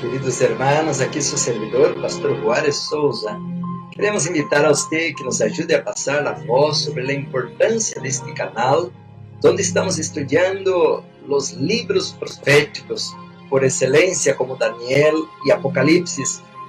Queridos hermanos, aqui seu servidor, Pastor Juárez Souza. Queremos invitar a você que nos ajude a passar a voz sobre a importância deste canal, onde estamos estudando os livros proféticos por excelência, como Daniel e Apocalipse.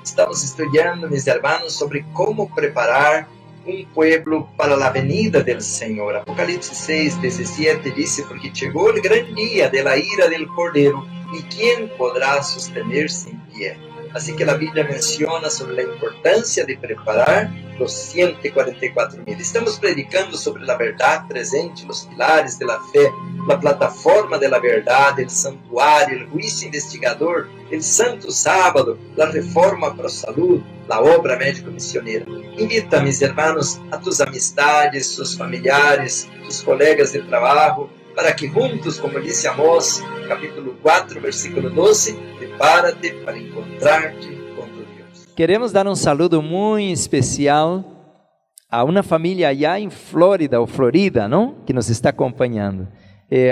Estamos estudando, meus irmãos, sobre como preparar um povo para a venida do Senhor. Apocalipse 6:17 diz: porque chegou o grande dia da ira del Cordeiro, e quem poderá sostener-se em pé? Assim que a Bíblia menciona sobre a importância de preparar os 144.000. Estamos predicando sobre a verdade presente, os pilares da fé, a plataforma da verdade, o santuário, o juízo investigador, o santo sábado, a reforma para a saúde, a obra médico-missioneira. Invita, meus irmãos, a tus amistades, seus familiares, tus colegas de trabalho, para que juntos, como disse Amós, capítulo 4, versículo 12, prepárate para encontrar-te com tu Deus. Queremos dar um saludo muito especial a uma família allá em Flórida, ou Florida, não? Que nos está acompanhando.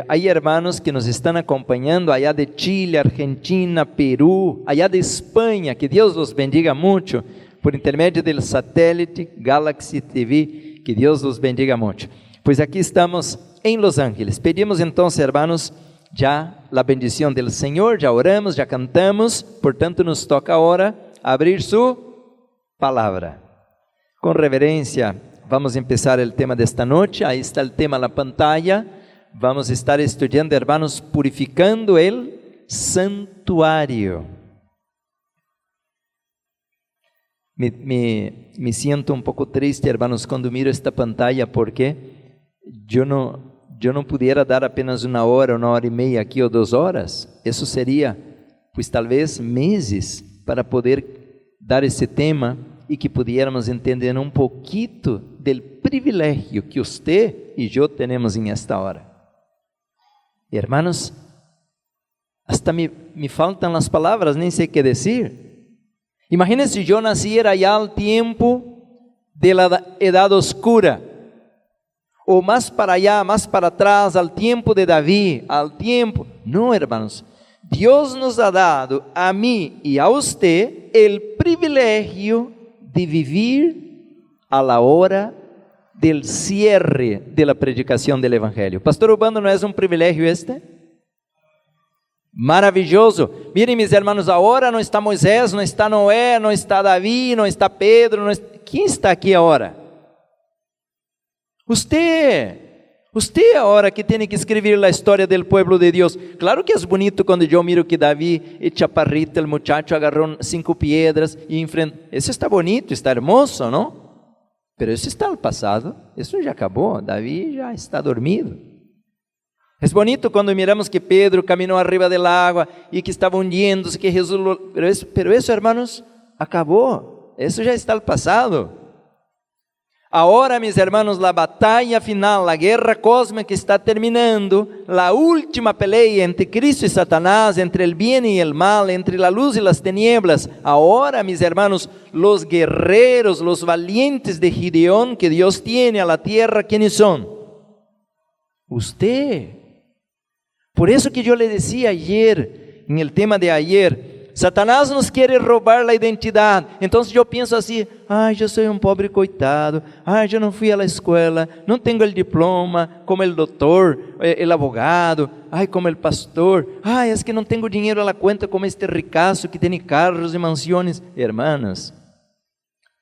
Há hermanos que nos estão acompanhando allá de Chile, Argentina, Peru, allá de Espanha, que Deus os bendiga muito, por intermédio do satélite Galaxy TV, que Deus os bendiga muito. Pois aqui estamos em Los Ángeles. Pedimos então, hermanos, já a bendição do Senhor, já oramos, já cantamos, portanto nos toca agora abrir sua palavra. Com reverência, vamos começar o tema desta noite. Aí está o tema na pantalla. Vamos estar estudando, hermanos, purificando o santuário. Me sinto um pouco triste, hermanos, quando miro esta pantalla, porque eu não pudiera dar apenas 1 hora, 1h30 aqui ou 2 horas. Isso seria, pues talvez meses, para poder dar esse tema e que pudiéramos entender um pouquito do privilégio que você e eu temos em esta hora. Hermanos, hasta me faltam as palavras, nem sei o que dizer. Imagínense se eu nasciera já ao tempo da Edad Oscura, ou mais para allá, mais para trás, ao tempo de Davi, ao tempo... Não, hermanos, Deus nos ha dado, a mim e a você, o privilégio de viver a la hora del cierre de la predicación del Evangelio. Pastor Urbano, ¿no es un privilegio este? Maravilloso. Miren, mis hermanos, ahora não está Moisés, não está Noé, não está Davi, não está Pedro, ¿quién está aqui agora? Usted ahora que tem que escrever a história do povo de Deus. Claro que é bonito quando eu miro que Davi, e chaparrito, o muchacho agarrou 5 piedras e enfrentou. Isso está bonito, está hermoso, não? Pero isso está no passado, isso já acabou, Davi já está dormido. É bonito quando miramos que Pedro caminhou arriba da água e que estava hundindo-se, que Jesus... Pero isso, hermanos, acabou, isso já está no passado. Agora, meus irmãos, a batalha final, a guerra cósmica está terminando, a última peleia entre Cristo e Satanás, entre o bem e o mal, entre a luz e as tinieblas. Agora, meus irmãos, os guerreiros, os valientes de Gideón que Deus tem a la tierra, ¿quiénes são? Usted. Por isso que eu lhe dizia ayer, em el tema de ayer, Satanás nos quer roubar a identidade. Então eu penso assim: eu sou um pobre coitado, eu não fui à escola, não tenho o diploma como o doutor, o abogado, como o pastor, é que não tenho dinheiro na conta como este ricaço que tem carros e mansões. Hermanos,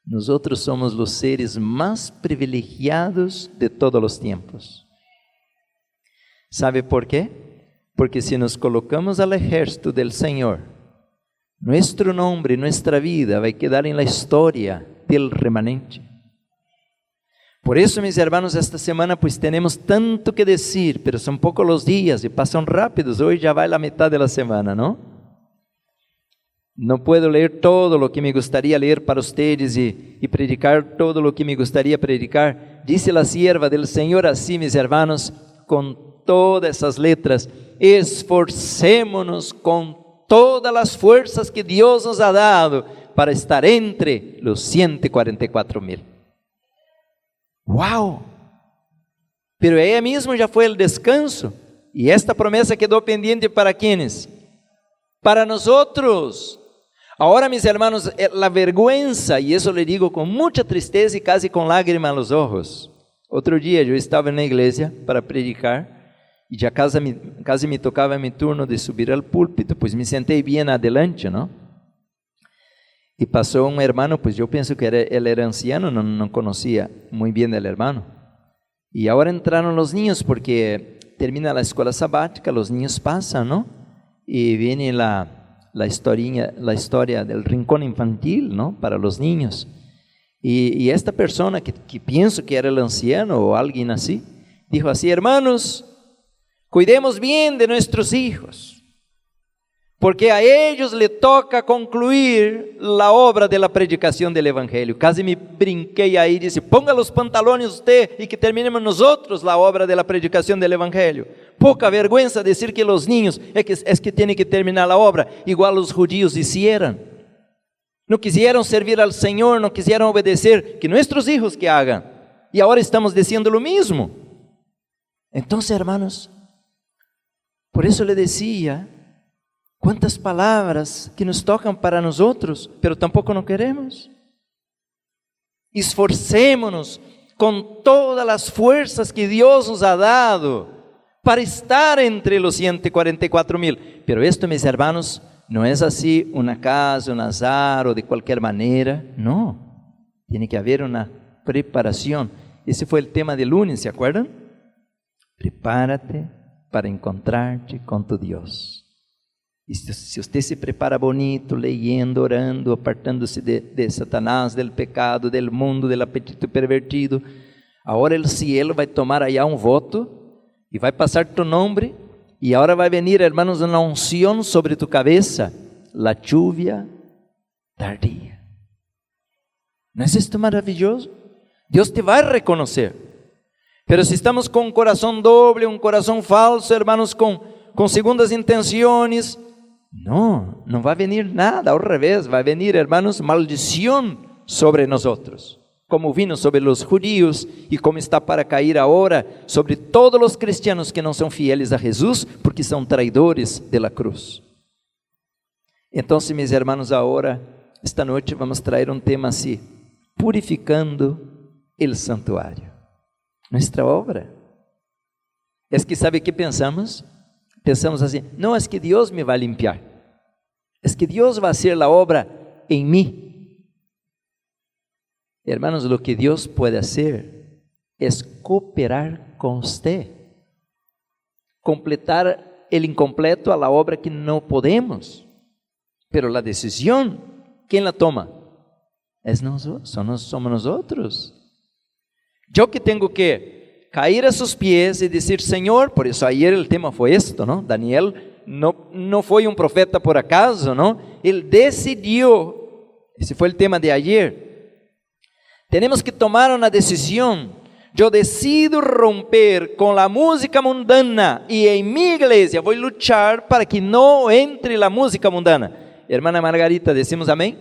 nós somos os seres mais privilegiados de todos os tempos. ¿Sabe por quê? Porque se nos colocamos ao exército del Senhor, nuestro nombre, nuestra vida vai quedar en la historia del remanente. Por eso, mis hermanos, esta semana pues tenemos tanto que decir, pero son pocos los días y pasan rápidos. Hoy ya va la mitad de la semana, ¿no? No puedo leer todo lo que me gustaría leer para ustedes y predicar todo lo que me gustaría predicar. Dice la sierva del Señor así, mis hermanos, con todas esas letras: esforcémonos con todas as forças que Deus nos ha dado para estar entre os 144.000. ¡Wow! Pero ella mesmo já foi o descanso, e esta promessa quedou pendiente para quienes? Para nós outros. Ahora, mis hermanos, la vergüenza, y eso le digo con mucha tristeza y casi con lágrimas en los ojos. Otro día yo estaba en la iglesia para predicar, y ya casi me tocaba mi turno de subir al púlpito, pues me senté bien adelante, ¿no? Y pasó un hermano, pues yo pienso que él era anciano, no conocía muy bien al hermano. Y ahora entraron los niños, porque termina la escuela sabática, los niños pasan, ¿no? Y viene la historia del rincón infantil, ¿no? Para los niños. Y esta persona que pienso que era el anciano o alguien así, dijo así: hermanos, cuidemos bien de nuestros hijos, porque a ellos le toca concluir la obra de la predicación del Evangelio. Casi me brinqué ahí y dije: ponga los pantalones usted y que terminemos nosotros la obra de la predicación del Evangelio. Poca vergüenza decir que los niños es que tienen que terminar la obra, igual los judíos hicieron. No quisieron servir al Señor, no quisieron obedecer, que nuestros hijos que hagan. Y ahora estamos diciendo lo mismo. Entonces, hermanos, por eso le decía, cuántas palabras que nos tocan para nosotros, pero tampoco no queremos. Esforcémonos con todas las fuerzas que Dios nos ha dado para estar entre los 144,000. Pero esto, mis hermanos, no es así una casa, un azar o de cualquier manera. No, tiene que haber una preparación. Ese fue el tema del lunes, ¿se acuerdan? Prepárate para encontrarte con tu Dios. Y si usted se prepara bonito, leyendo, orando, apartándose de Satanás, del pecado, del mundo, del apetito pervertido, ahora el cielo va a tomar allá un voto y va a pasar tu nombre, y ahora va a venir, hermanos, una unción sobre tu cabeza, la lluvia tardía. ¿No es esto maravilloso? Dios te va a reconocer. Pero si estamos con un corazón doble, un corazón falso, hermanos, con segundas intenciones, no va a venir nada, al revés, va a venir, hermanos, maldición sobre nosotros, como vino sobre los judíos y como está para caer ahora sobre todos los cristianos que no son fieles a Jesús, porque son traidores de la cruz. Entonces, mis hermanos, ahora, esta noche vamos a traer un tema así: purificando el santuario. Nuestra obra. Es que, ¿sabe qué pensamos? Pensamos así: no, es que Dios me va a limpiar, es que Dios va a hacer la obra en mí. Hermanos, lo que Dios puede hacer es cooperar con usted, completar el incompleto a la obra que no podemos. Pero la decisión, ¿quién la toma? Es nosotros, somos nosotros. Yo que tengo que caer a sus pies y decir: Señor, por eso ayer el tema fue esto, ¿no? Daniel no fue un profeta por acaso, ¿no? Él decidió, ese fue el tema de ayer. Tenemos que tomar una decisión. Yo decido romper con la música mundana y en mi iglesia voy a luchar para que no entre la música mundana. Hermana Margarita, ¿decimos amén?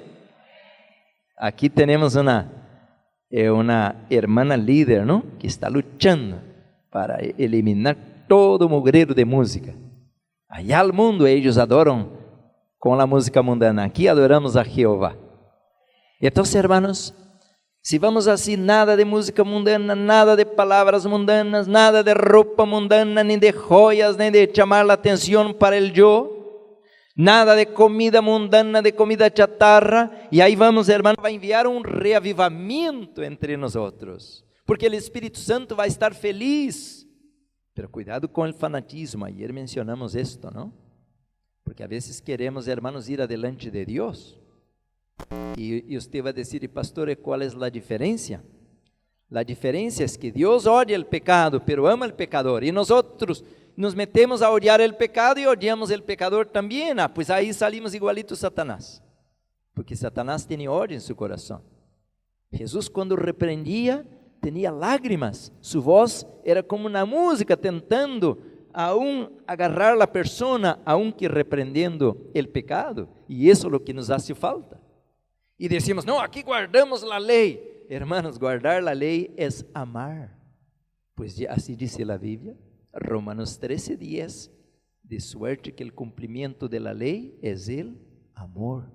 Aquí tenemos una hermana líder, ¿no? Que está luchando para eliminar todo mugrero de música. Allá al mundo ellos adoran con la música mundana, aquí adoramos a Jehová. Entonces, hermanos, si vamos así, nada de música mundana, nada de palabras mundanas, nada de ropa mundana, ni de joyas, ni de llamar la atención para el yo, nada de comida mundana, de comida chatarra, y ahí vamos, hermano, va a enviar un reavivamiento entre nosotros, porque el Espíritu Santo va a estar feliz. Pero cuidado con el fanatismo, ayer mencionamos esto, ¿no? Porque a veces queremos, hermanos, ir adelante de Dios, y usted va a decir: pastor, ¿cuál es la diferencia? La diferencia es que Dios odia el pecado, pero ama al pecador, y nosotros nos metemos a odiar el pecado y odiamos el pecador también. Pues ahí salimos igualitos a Satanás, porque Satanás tiene odio en su corazón. Jesús, cuando reprendía, tenía lágrimas, su voz era como una música tentando aún agarrar a la persona, aunque reprendiendo el pecado, y eso es lo que nos hace falta. Y decimos: no, aquí guardamos la ley. Hermanos, guardar la ley es amar, pues ya así dice la Biblia, Romanos 13:10, de suerte que el cumplimiento de la ley es el amor.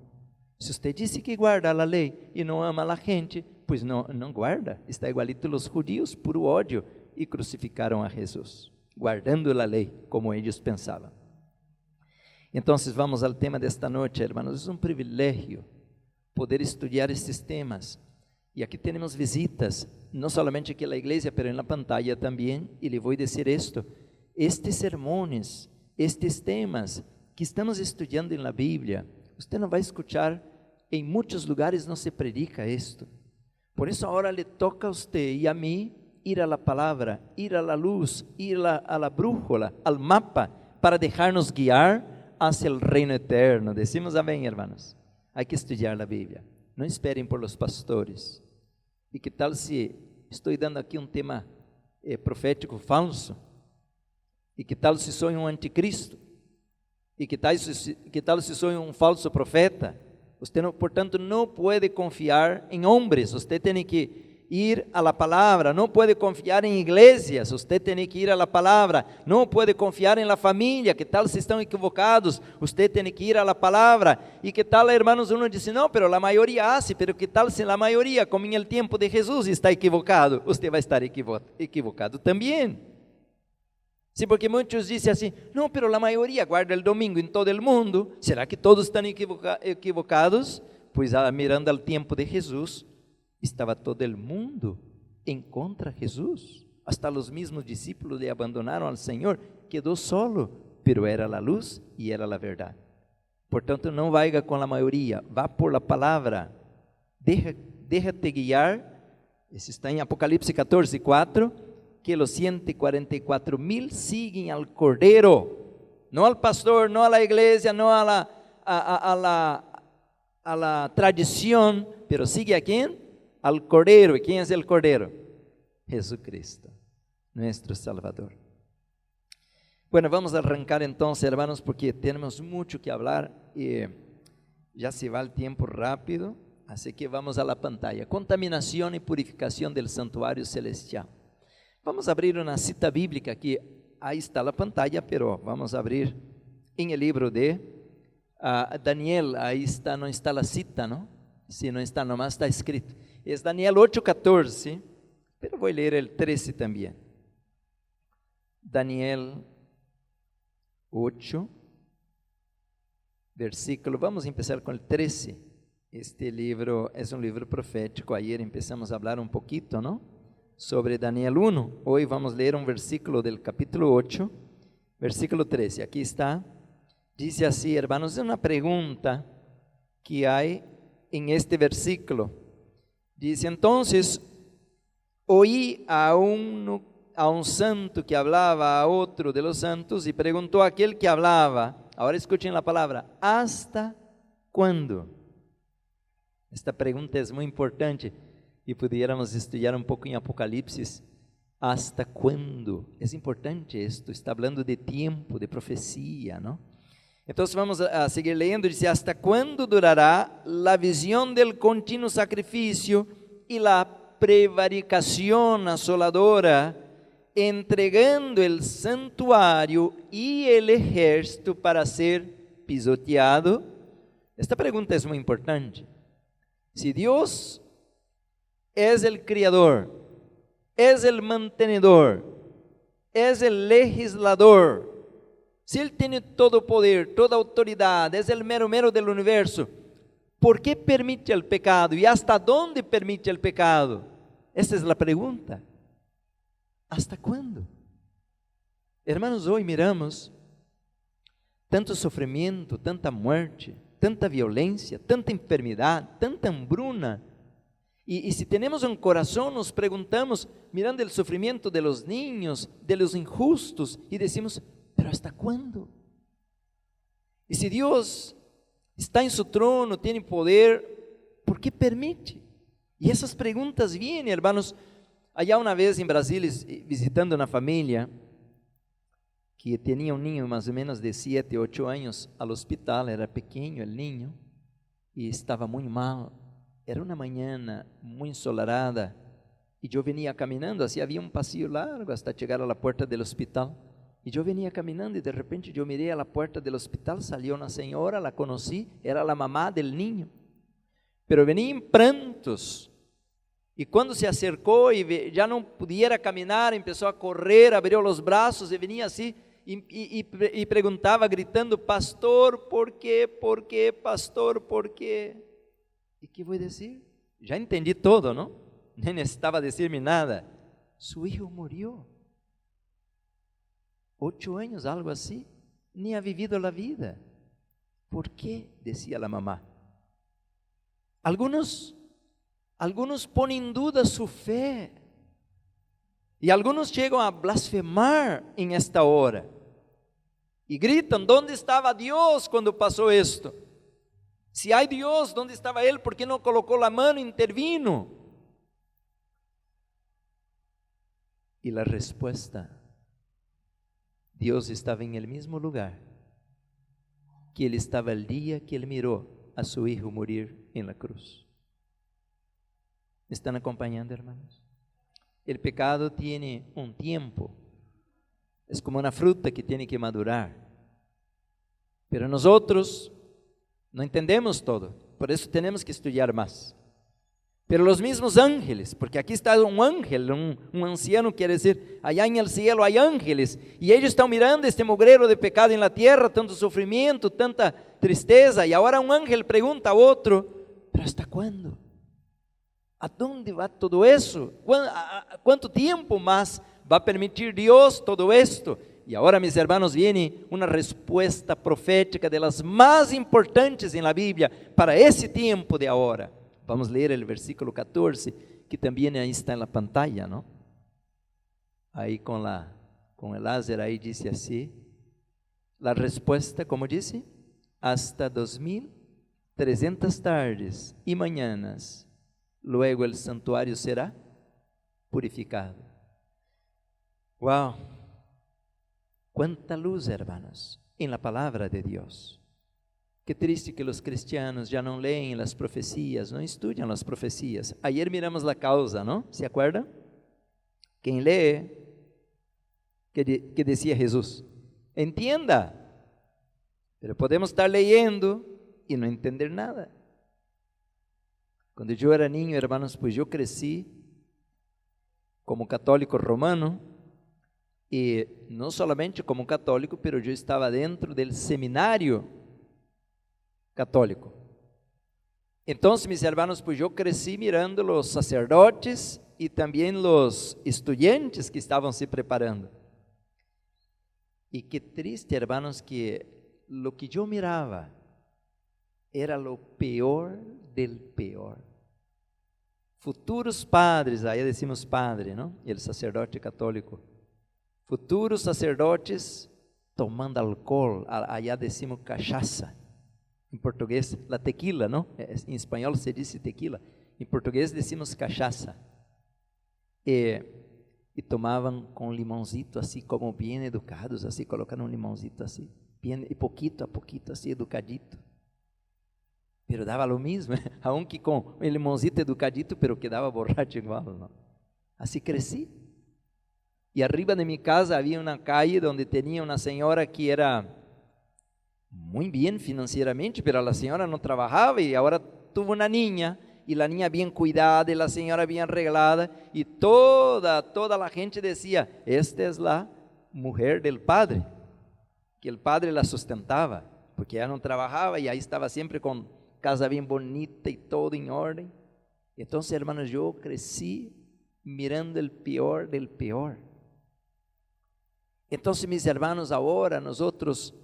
Se você disse que guarda a lei e não ama a gente, pois não guarda. Está igualito os judíos, puro ódio, e crucificaram a Jesus, guardando a lei, como eles pensavam. Então, vamos ao tema desta noite, hermanos. É um privilégio poder estudar estes temas. E aqui temos visitas, não somente aqui na igreja, mas na pantalla também. E lhe vou dizer isto: estes sermões, estes temas que estamos estudando na Bíblia, você não vai escutar, em muitos lugares não se predica isto. Por isso agora lhe toca a você e a mim ir à palavra, ir à luz, ir à la brújula, ao mapa, para deixar-nos guiar hacia o reino eterno. Decimos amém, hermanos. Há que estudar a Bíblia. Não esperem por los pastores. E que tal se estou dando aqui um tema profético falso? E que tal se sou um anticristo? E que tal se sou um falso profeta? Você, portanto, não pode confiar em homens. Você tem que ir à palavra. Não pode confiar em igrejas. Você tem que ir à palavra. Não pode confiar em la família. Que tal se estão equivocados? Você tem que ir à palavra. E que tal, hermanos, uno diz, não, pero a maioria hace. Pero que tal se a maioria, como em el tempo de Jesus, está equivocado? Você vai estar equivocado também. Sim, porque muitos dizem assim, não, pero a maioria guarda o domingo em todo o mundo. Será que todos estão equivocados? Pois mirando ao tempo de Jesus, estava todo o mundo em contra de Jesus. Hasta os mesmos discípulos le abandonaram ao Senhor, quedou solo, pero era a luz e era a verdade. Portanto, não vá com a maioria, vá por la palavra, déjate guiar. Isso está em Apocalipse 14, 4, que os 144,000 siguen al Cordero, no al pastor, no a la iglesia, no a la tradición, pero sigue a quién? Al Cordero. ¿Y quién es el Cordero? Jesucristo, nuestro Salvador. Bueno, vamos a arrancar entonces, hermanos, porque tenemos mucho que hablar y ya se va el tiempo rápido, así que vamos a la pantalla. Contaminación y purificación del santuario celestial. Vamos a abrir uma cita bíblica aqui, aí está a pantalla, pero vamos a abrir em el libro de Daniel, aí está, não está a cita, não? Se não está, nomás está escrito. É Daniel 8:14, pero vou ler el 13 também. Daniel 8, versículo, vamos começar com o 13. Este livro é um livro profético, ayer empezamos a falar um pouquito, não? Sobre Daniel 1, hoy vamos a leer un versículo del capítulo 8, versículo 13, aquí está, dice así, hermanos, es una pregunta que hay en este versículo, dice, entonces, oí a un santo que hablaba a otro de los santos y preguntó a aquel que hablaba, ahora escuchen la palabra, ¿hasta cuándo? Esta pregunta es muy importante. E pudiéramos estudar pouco em Apocalipse, hasta quando? É importante isto, está falando de tempo, de profecia, não? Então vamos a seguir lendo, diz, hasta quando durará a visão del contínuo sacrifício e a prevaricação asoladora, entregando el santuário e el ejército para ser pisoteado? Esta pergunta é muito importante. Se Deus es el Criador, es el mantenedor, es el legislador. Si Él tiene todo poder, toda autoridad, es el mero del universo, ¿por qué permite el pecado? ¿Y hasta dónde permite el pecado? Esa es la pregunta. ¿Hasta cuándo? Hermanos, hoy miramos tanto sofrimento, tanta muerte, tanta violência, tanta enfermidade, tanta hambruna. Y si tenemos un corazón, nos preguntamos, mirando el sufrimiento de los niños, de los injustos, y decimos, ¿pero hasta cuándo? Y si Dios está en su trono, tiene poder, ¿por qué permite? Y esas preguntas vienen, hermanos. Allá una vez en Brasil, visitando una familia, que tenía un niño más o menos de 7, 8 años, al hospital, era pequeño el niño, y estaba muy mal. Era uma manhã muito ensolarada e eu venia caminhando, assim havia um passeio largo até chegar à porta do hospital. E eu venia caminhando e de repente eu mirei a porta do hospital, salió uma senhora, la conocí, era a mamá del niño. pero venía en prantos. Y cuando se acercó y ya no pudiera caminar, empezó a correr, abrió los brazos y venía así y preguntaba gritando: pastor, ¿por qué? ¿Por qué, pastor? ¿Por qué? ¿Y qué voy a decir? Ya entendí todo, ¿no? No necesitaba decirme nada. Su hijo murió. 8 años, algo así. Ni ha vivido la vida. ¿Por qué? Decía la mamá. Algunos ponen en duda su fe. Y algunos llegan a blasfemar en esta hora. Y gritan: ¿dónde estaba Dios cuando pasó esto? Si hay Dios, ¿dónde estaba Él? ¿Por qué no colocó la mano e intervino? Y la respuesta: Dios estaba en el mismo lugar que Él estaba el día que Él miró a su hijo morir en la cruz. ¿Me están acompañando, hermanos? El pecado tiene un tiempo. Es como una fruta que tiene que madurar. Pero nosotros no entendemos todo. Por eso tenemos que estudiar más. Pero los mismos ángeles, porque aquí está un ángel, un anciano, quiere decir, allá en el cielo hay ángeles, y ellos están mirando este mugrero de pecado en la tierra, tanto sufrimiento, tanta tristeza, y ahora un ángel pregunta a otro: ¿pero hasta cuándo? ¿A dónde va todo eso? ¿Cuánto tiempo más va a permitir Dios todo esto? Y ahora, mis hermanos, viene una respuesta profética de las más importantes en la Biblia para ese tiempo de ahora. Vamos a leer el versículo 14, que también ahí está en la pantalla, ¿no? Ahí con el láser, ahí dice así, la respuesta, ¿cómo dice? Hasta 2300 tardes y mañanas, luego el santuario será purificado. ¡Wow! ¡Cuánta luz, hermanos, en la palabra de Dios! Qué triste que los cristianos ya no leen las profecías, no estudian las profecías. Ayer miramos la causa, ¿no? ¿Se acuerdan? Quien lee, que decía Jesús, entienda. Pero podemos estar leyendo y no entender nada. Cuando yo era niño, hermanos, pues yo crecí como católico romano, y no solamente como católico, pero yo estaba dentro del seminario católico. Entonces, mis hermanos, pues yo crecí mirando los sacerdotes y también los estudiantes que estaban se preparando. Y qué triste, hermanos, que lo que yo miraba era lo peor del peor. Futuros padres, ahí decimos padre, ¿no? Y el sacerdote católico. Futuros sacerdotes tomando alcohol, allá decimos cachaça. Em português, la tequila, não? Em espanhol se diz tequila. Em português decimos cachaça. E tomavam com limãozito, assim como bem educados, assim, colocando um limãozito assim, bem, e pouquito a pouquito, assim, educadito. Pero dava lo mesmo, aunque com um limãozito educadito, pero quedava borracho igual, não? Assim cresci. E arriba de minha casa havia uma calle onde tinha uma senhora que era muy bien financieramente, pero la señora no trabajaba y ahora tuvo una niña, y la niña bien cuidada, y la señora bien arreglada, y toda la gente decía: esta es la mujer del padre, que el padre la sustentaba, porque ella no trabajaba y ahí estaba siempre con casa bien bonita y todo en orden. Entonces, hermanos, yo crecí mirando el peor del peor. Entonces, mis hermanos, ahora nosotros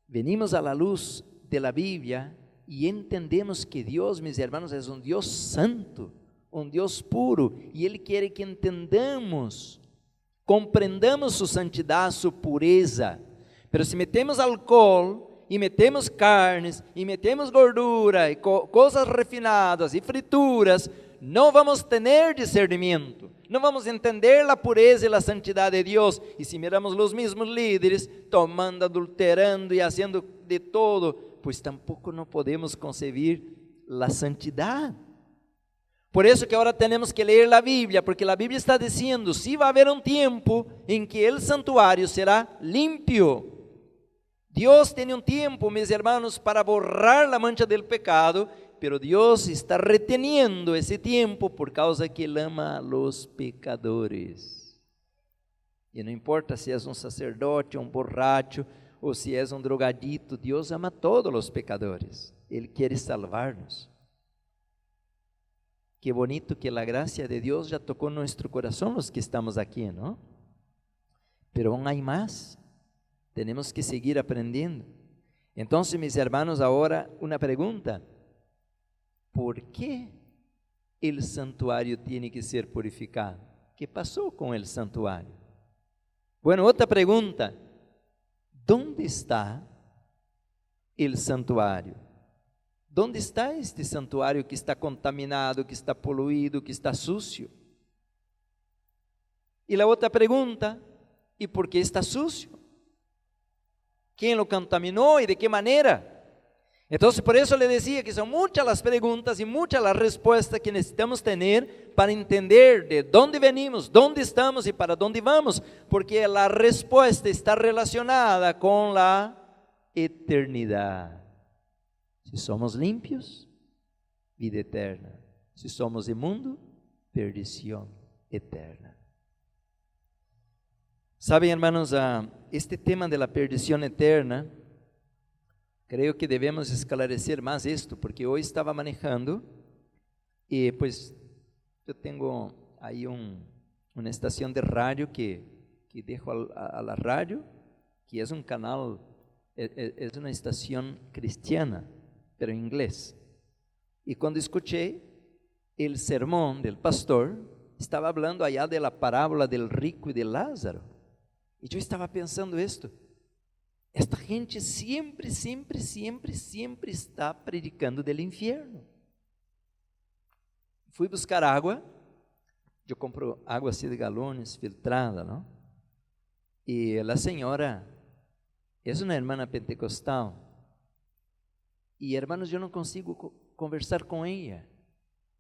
venimos a la luz de la Biblia y entendemos que Dios, mis hermanos, es un Dios santo, un Dios puro, y Él quiere que entendamos, comprendamos su santidad, su pureza. Pero si metemos alcohol, y metemos carnes, y metemos gordura, y cosas refinadas, y frituras, no vamos a tener discernimiento, no vamos a entender la pureza y la santidad de Dios. Y si miramos los mismos líderes tomando, adulterando y haciendo de todo, pues tampoco no podemos concebir la santidad. Por eso que ahora tenemos que leer la Biblia, porque la Biblia está diciendo, sí va a haber un tiempo en que el santuario será limpio. Dios tiene un tiempo, mis hermanos, para borrar la mancha del pecado, pero Dios está reteniendo ese tiempo por causa que Él ama a los pecadores. E não importa se és um sacerdote, um borracho, ou se és um drogadito, Deus ama a todos os pecadores. Ele quer salvar-nos. Que bonito que a graça de Deus já tocou nosso coração, os que estamos aqui, não? Pero aún hay más. Tenemos que seguir aprendendo. Então, mis hermanos, agora uma pergunta: ¿por que o santuário tem que ser purificado? O que passou com o santuário? Bueno, outra pergunta: ¿dónde está o santuário? ¿Dónde está este santuário que está contaminado, que está poluído, que está sucio? E a outra pergunta: ¿y por qué está sucio? ¿Quién lo contaminó y de qué manera? Entonces, por eso le decía que son muchas las preguntas y muchas las respuestas que necesitamos tener para entender de dónde venimos, dónde estamos y para dónde vamos, porque la respuesta está relacionada con la eternidad. Si somos limpios, vida eterna. Si somos inmundos, perdición eterna. Saben, hermanos, este tema de la perdición eterna, creo que devemos esclarecer mais isto, porque hoje estava manejando e pues eu tenho aí uma estação de rádio que dejo a la rádio, que é um canal, é uma estação cristiana, pero em inglês. E quando escutei o sermão do pastor, estava falando allá de la parábola del rico e de Lázaro. E eu estava pensando isto: esta gente sempre está predicando do inferno. Fui buscar água, eu compro água assim de galões, filtrada, não? E a senhora é uma irmã pentecostal. E, hermanos, eu não consigo conversar com ela,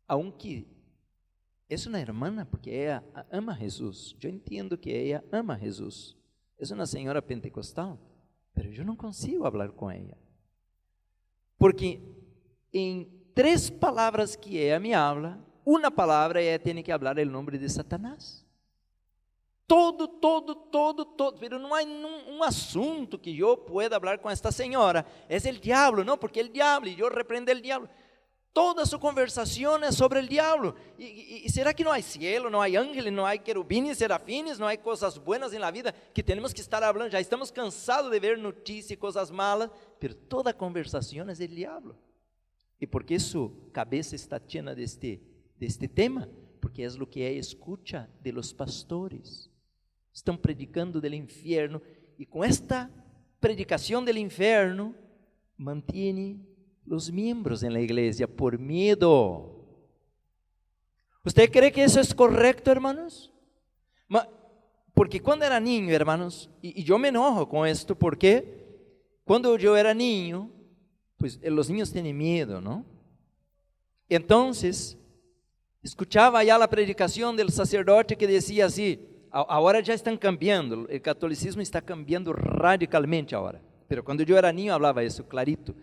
aunque é uma irmã, porque ela ama Jesus. Eu entendo que ela ama Jesus. É uma senhora pentecostal, mas eu não consigo falar com ela. Porque em 3 palavras que ela me habla, uma palavra ela tem que falar o nome de Satanás. Todo, pero não há um assunto que eu pueda falar com esta senhora. É o diabo, não? Porque o diabo, e eu repreendo o diabo. Toda su conversación es sobre el diablo. ¿Y será que no hay cielo, no hay ángeles, no hay querubines, serafines, no hay cosas buenas en la vida que tenemos que estar hablando? Ya estamos cansados de ver noticias y cosas malas, pero toda conversación es del diablo. ¿Y por qué su cabeza está llena de este tema? Porque es lo que ella escucha de los pastores. Están predicando del infierno y con esta predicación del infierno mantiene los miembros en la iglesia por miedo. ¿Usted cree que eso es correcto, hermanos? Porque cuando era niño, hermanos, y yo me enojo con esto, porque cuando yo era niño, pues los niños tienen miedo, ¿no? Entonces, escuchaba ya la predicación del sacerdote que decía así: ahora ya están cambiando, el catolicismo está cambiando radicalmente ahora, pero cuando yo era niño hablaba eso clarito,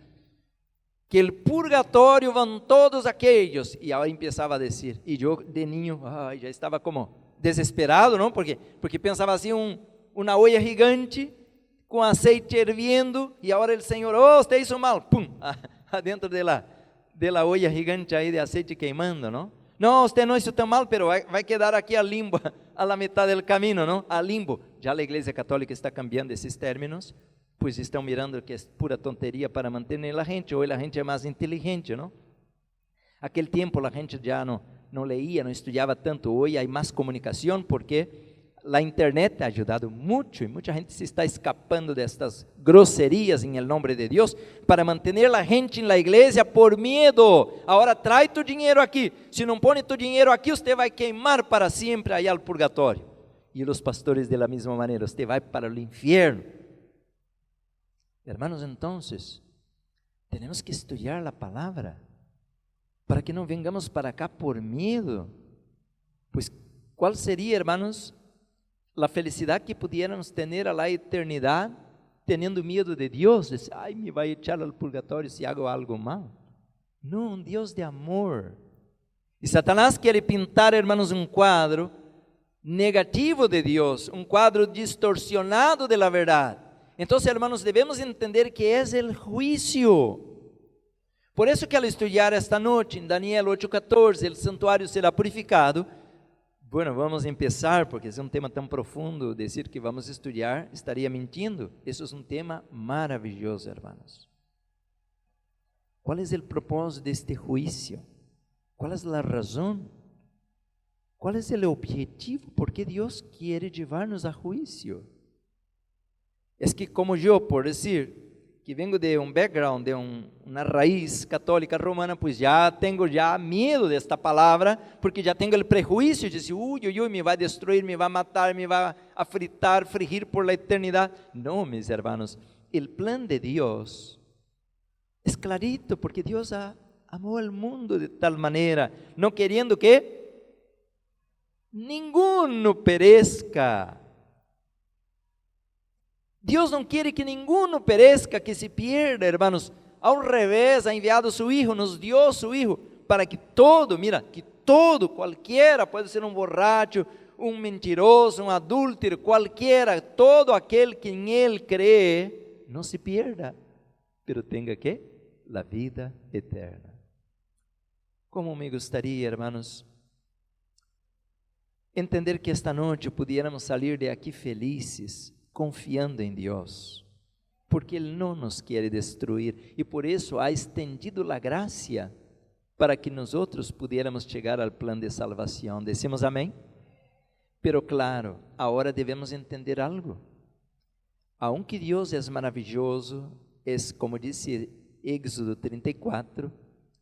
que el purgatorio van todos aquellos, y ahora empezaba a decir, y yo de niño, ya estaba como desesperado, ¿no? Porque pensaba así, una olla gigante, con aceite hirviendo, y ahora el Señor, usted hizo mal, pum, adentro de la olla gigante ahí de aceite queimando, ¿no? No, usted no hizo tan mal, pero va a quedar aquí al limbo, a la mitad del camino, ¿no? Al limbo. Ya la Iglesia Católica está cambiando esses términos, pues estão mirando que é pura tonteria para manter a gente. Hoje a gente é mais inteligente, não? Aquele tempo a gente já não leía, não estudava tanto. Hoje há mais comunicação, porque a internet ha ajudado muito, e muita gente se está escapando destas grosserias em nome de Deus, para manter a gente na igreja por medo. Agora trai tu dinheiro aqui, se não põe tu dinheiro aqui, você vai queimar para sempre aí ao purgatório. E os pastores de la mesma maneira, você vai para o inferno. Hermanos, entonces, tenemos que estudiar la palabra, para que no vengamos para acá por miedo. Pues, ¿cuál sería, hermanos, la felicidad que pudiéramos tener a la eternidad, teniendo miedo de Dios? Ay, me va a echar al purgatorio si hago algo mal. não, um Deus de amor. E Satanás quer pintar, hermanos, um quadro negativo de Deus, um quadro distorsionado de la verdade. Então, hermanos, devemos entender que é o juízo. Por isso que al estudar esta noite, em Daniel 8:14, o santuário será purificado. Bueno, vamos começar, porque é um tema tão profundo, dizer que vamos estudar, estaria mentindo. Isso é um tema maravilhoso, hermanos. Qual é o propósito deste juízo? Qual é a razão? Qual é o objetivo? Por que Deus quer levar-nos a juízo? É que como eu, por dizer, que vengo de um background, de uma raiz católica romana, pues já tenho medo desta palavra, porque já tenho o prejuízo de dizer, me vai destruir, me vai matar, me vai afritar, frigir por la eternidade. Não, meus hermanos, o plano de Deus é clarito, porque Deus amou al mundo de tal maneira, não querendo que ninguno perezca. Deus não quer que ninguno perezca, que se pierda, hermanos. Ao revés, ha enviado su Hijo, nos dio su Hijo, para que todo, qualquer, pode ser um borracho, um mentiroso, um adúltero, qualquer, todo aquele que em Ele cree, não se pierda, pero tenga que la vida eterna. Como me gostaria, hermanos, entender que esta noite pudiéramos sair de aqui felizes, confiando em Deus, porque Ele não nos quer destruir, e por isso ha estendido a graça, para que nós outros pudiéramos chegar ao plano de salvação. Decimos amém? Pero claro, agora devemos entender algo. Aunque Deus é maravilhoso, é como disse Êxodo 34,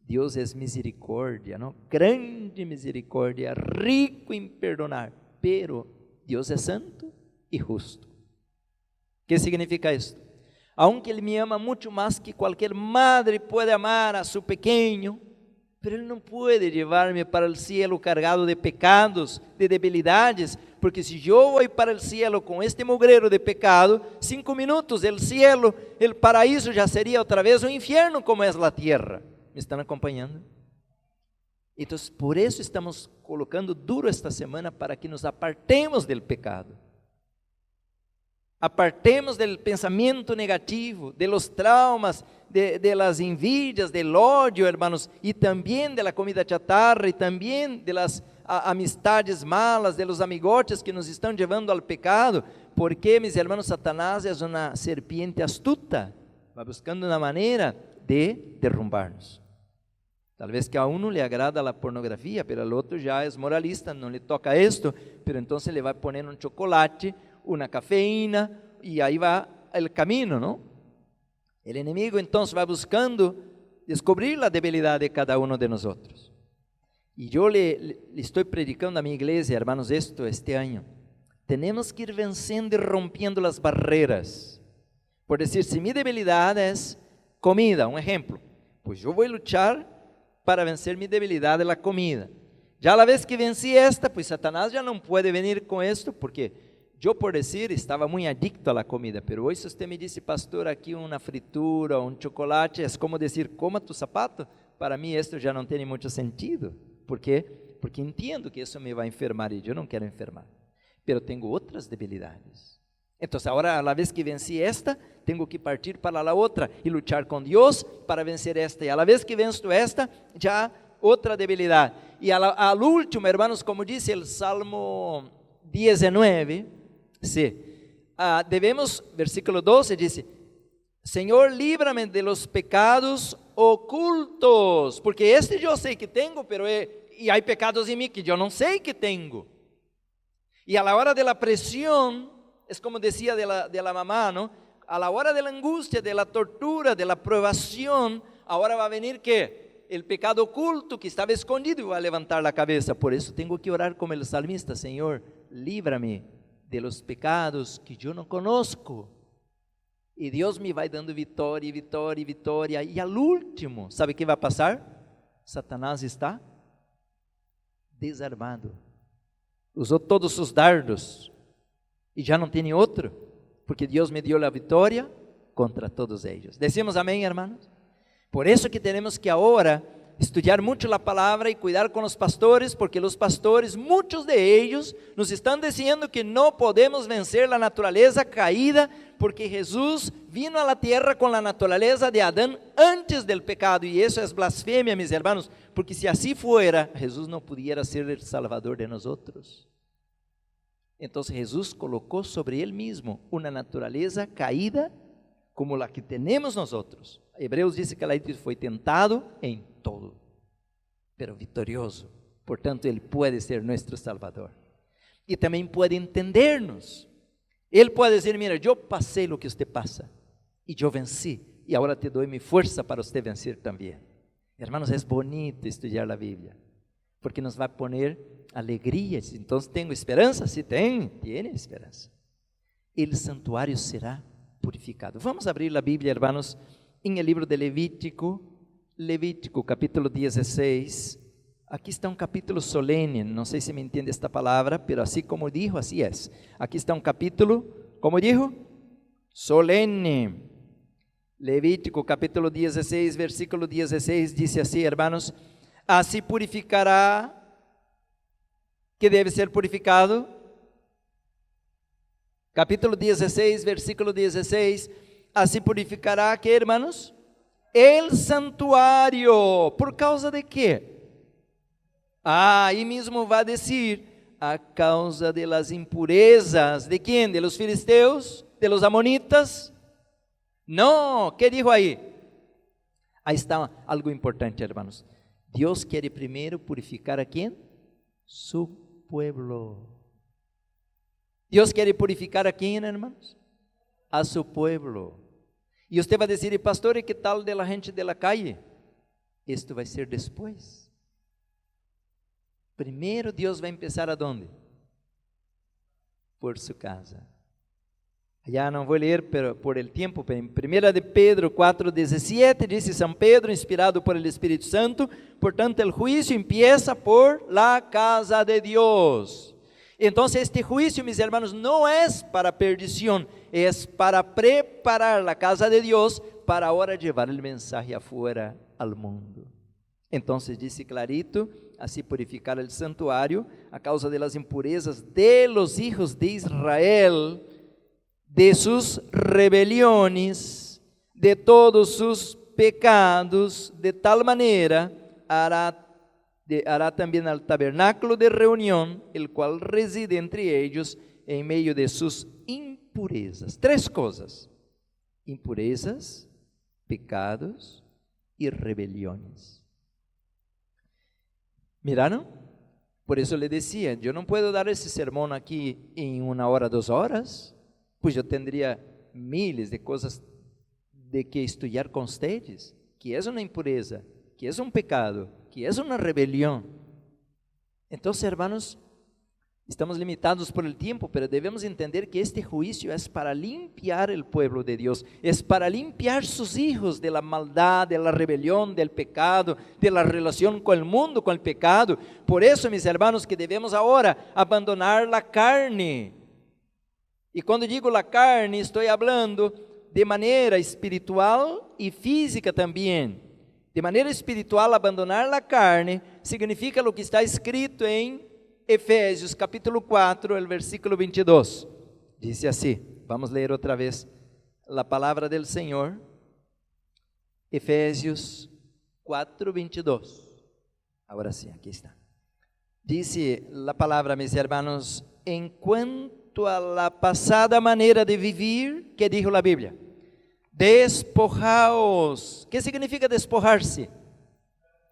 Deus é misericórdia, não? Grande misericórdia, rico em perdonar, pero Deus é santo e justo. ¿Qué significa esto? Aunque Él me ama mucho más que cualquier madre puede amar a su pequeño, pero Él no puede llevarme para el cielo cargado de pecados, de debilidades, porque si yo voy para el cielo con este mugrero de pecado, 5 minutos el cielo, el paraíso ya sería otra vez un infierno como es la tierra. ¿Me están acompañando? Entonces, por eso estamos colocando duro esta semana, para que nos apartemos del pecado. Apartemos del pensamento negativo, de los traumas, de las envidias, del odio, hermanos, y también de la comida chatarra, y también de las amistades malas, de los amigotes que nos están llevando al pecado, porque, mis hermanos, Satanás es una serpiente astuta, va buscando una manera de derrumbarnos. Tal vez que a uno le agrada la pornografía, pero al otro ya es moralista, no le toca esto, pero entonces le va a poner un chocolate, una cafeína, y ahí va el camino, ¿no? El enemigo entonces va buscando descubrir la debilidad de cada uno de nosotros. Y yo le estoy predicando a mi iglesia, hermanos, este año. Tenemos que ir venciendo y rompiendo las barreras. Por decir, si mi debilidad es comida, un ejemplo, pues yo voy a luchar para vencer mi debilidad de la comida. Ya a la vez que vencí esta, pues Satanás ya no puede venir con esto, porque eu, por dizer, estava muito adicto à comida, pero hoje se você me disse, pastor, aqui uma fritura, um chocolate, é como dizer, coma tu sapato. Para mim, isso já não tem muito sentido. ¿Por quê? Porque entendo que isso me vai enfermar e eu não quero enfermar. Pero tenho outras debilidades. Então, agora, a la vez que venci esta, tenho que partir para a outra e lutar com Deus para vencer esta. E a la vez que venço esta, já outra debilidade. E al último, hermanos, como disse o Salmo 19, sí, debemos, versículo 12 dice, Señor, líbrame de los pecados ocultos, porque este yo sé que tengo, pero y hay pecados en mí que yo no sé que tengo. Y a la hora de la presión, es como decía de la mamá, ¿no? A la hora de la angustia, de la tortura, de la provación, ahora va a venir ¿qué? El pecado oculto que estaba escondido y va a levantar la cabeza. Por eso tengo que orar como el salmista, Señor, líbrame de los pecados que eu não conozco, e Deus me vai dando vitória, vitória, vitória, e al último, sabe o que vai passar? Satanás está desarmado, usou todos os dardos, e já não tem outro, porque Deus me deu a vitória contra todos eles. Decimos amém, hermanos? Por eso que tenemos que ahora estudiar mucho la palabra y cuidar con los pastores, porque los pastores, muchos de ellos, nos están diciendo que no podemos vencer la naturaleza caída, porque Jesús vino a la tierra con la naturaleza de Adán antes del pecado, y eso es blasfemia, mis hermanos, porque si así fuera, Jesús no pudiera ser el Salvador de nosotros. Entonces Jesús colocó sobre Él mismo una naturaleza caída, como la que tenemos nosotros. Hebreos dice que Él foi tentado en todo, pero victorioso. Portanto, Él puede ser nuestro Salvador. Y también puede entendernos. Él puede decir, mira, yo pasé lo que usted pasa, y yo vencí, y ahora te doy mi fuerza para usted vencer también. Hermanos, es bonito estudiar la Biblia, porque nos va a poner alegría. Entonces, ¿tengo esperanza? Sí, tiene esperanza. El santuario será purificado. Vamos a abrir la Biblia, hermanos, en el libro de Levítico capítulo 16. Aquí está un capítulo solene, no sé si me entiende esta palabra, pero así como dijo, así es. Aquí está un capítulo, ¿cómo dijo? Solene. Levítico capítulo 16, versículo 16, dice así, hermanos: así purificará. ¿Qué debe ser purificado? Capítulo 16, versículo 16, así purificará, ¿qué, hermanos? El santuario. ¿Por causa de qué? Ahí mismo va a decir, a causa de las impurezas. ¿De quién? ¿De los filisteos? ¿De los amonitas? No, ¿qué dijo ahí? Ahí está algo importante, hermanos. Dios quiere primero purificar ¿a quién? Su pueblo. Dios quiere purificar ¿a quién, hermanos? A su pueblo. Y usted va a decir, pastor, ¿y qué tal de la gente de la calle? Esto va a ser después. Primero Dios va a empezar ¿a dónde? Por su casa. Ya no voy a leer pero por el tiempo, pero en 1 de Pedro 4:17 dice San Pedro, inspirado por el Espíritu Santo, por tanto el juicio empieza por la casa de Dios. Entonces este juicio, mis hermanos, no es para perdición, es para preparar la casa de Dios para ahora llevar el mensaje afuera al mundo. Entonces dice clarito, así purificar el santuario a causa de las impurezas de los hijos de Israel, de sus rebeliones, de todos sus pecados, de tal manera hará también al tabernáculo de reunión, el cual reside entre ellos en medio de sus impurezas. Tres cosas: impurezas, pecados y rebeliones. ¿Miraron? Por eso le decía, yo no puedo dar ese sermón aquí en 1 hora, 2 horas, pues yo tendría miles de cosas de que estudiar con ustedes, que es una impureza, que es un pecado, que es una rebelión. Entonces, hermanos, estamos limitados por el tiempo, pero debemos entender que este juicio es para limpiar el pueblo de Dios, es para limpiar sus hijos de la maldad, de la rebelión, del pecado, de la relación con el mundo, con el pecado. Por eso, mis hermanos, que debemos ahora abandonar la carne. Y cuando digo la carne, estoy hablando de manera espiritual y física también. De maneira espiritual, abandonar a carne significa o que está escrito em Efésios capítulo 4, el versículo 22. Dice assim, vamos ler outra vez a palavra del Senhor. Efésios 4, 22. Agora sim, aqui está. Dice a palavra, mis hermanos, en cuanto a la pasada maneira de vivir, que dijo a Bíblia? Despojaos. ¿Qué significa despojar-se?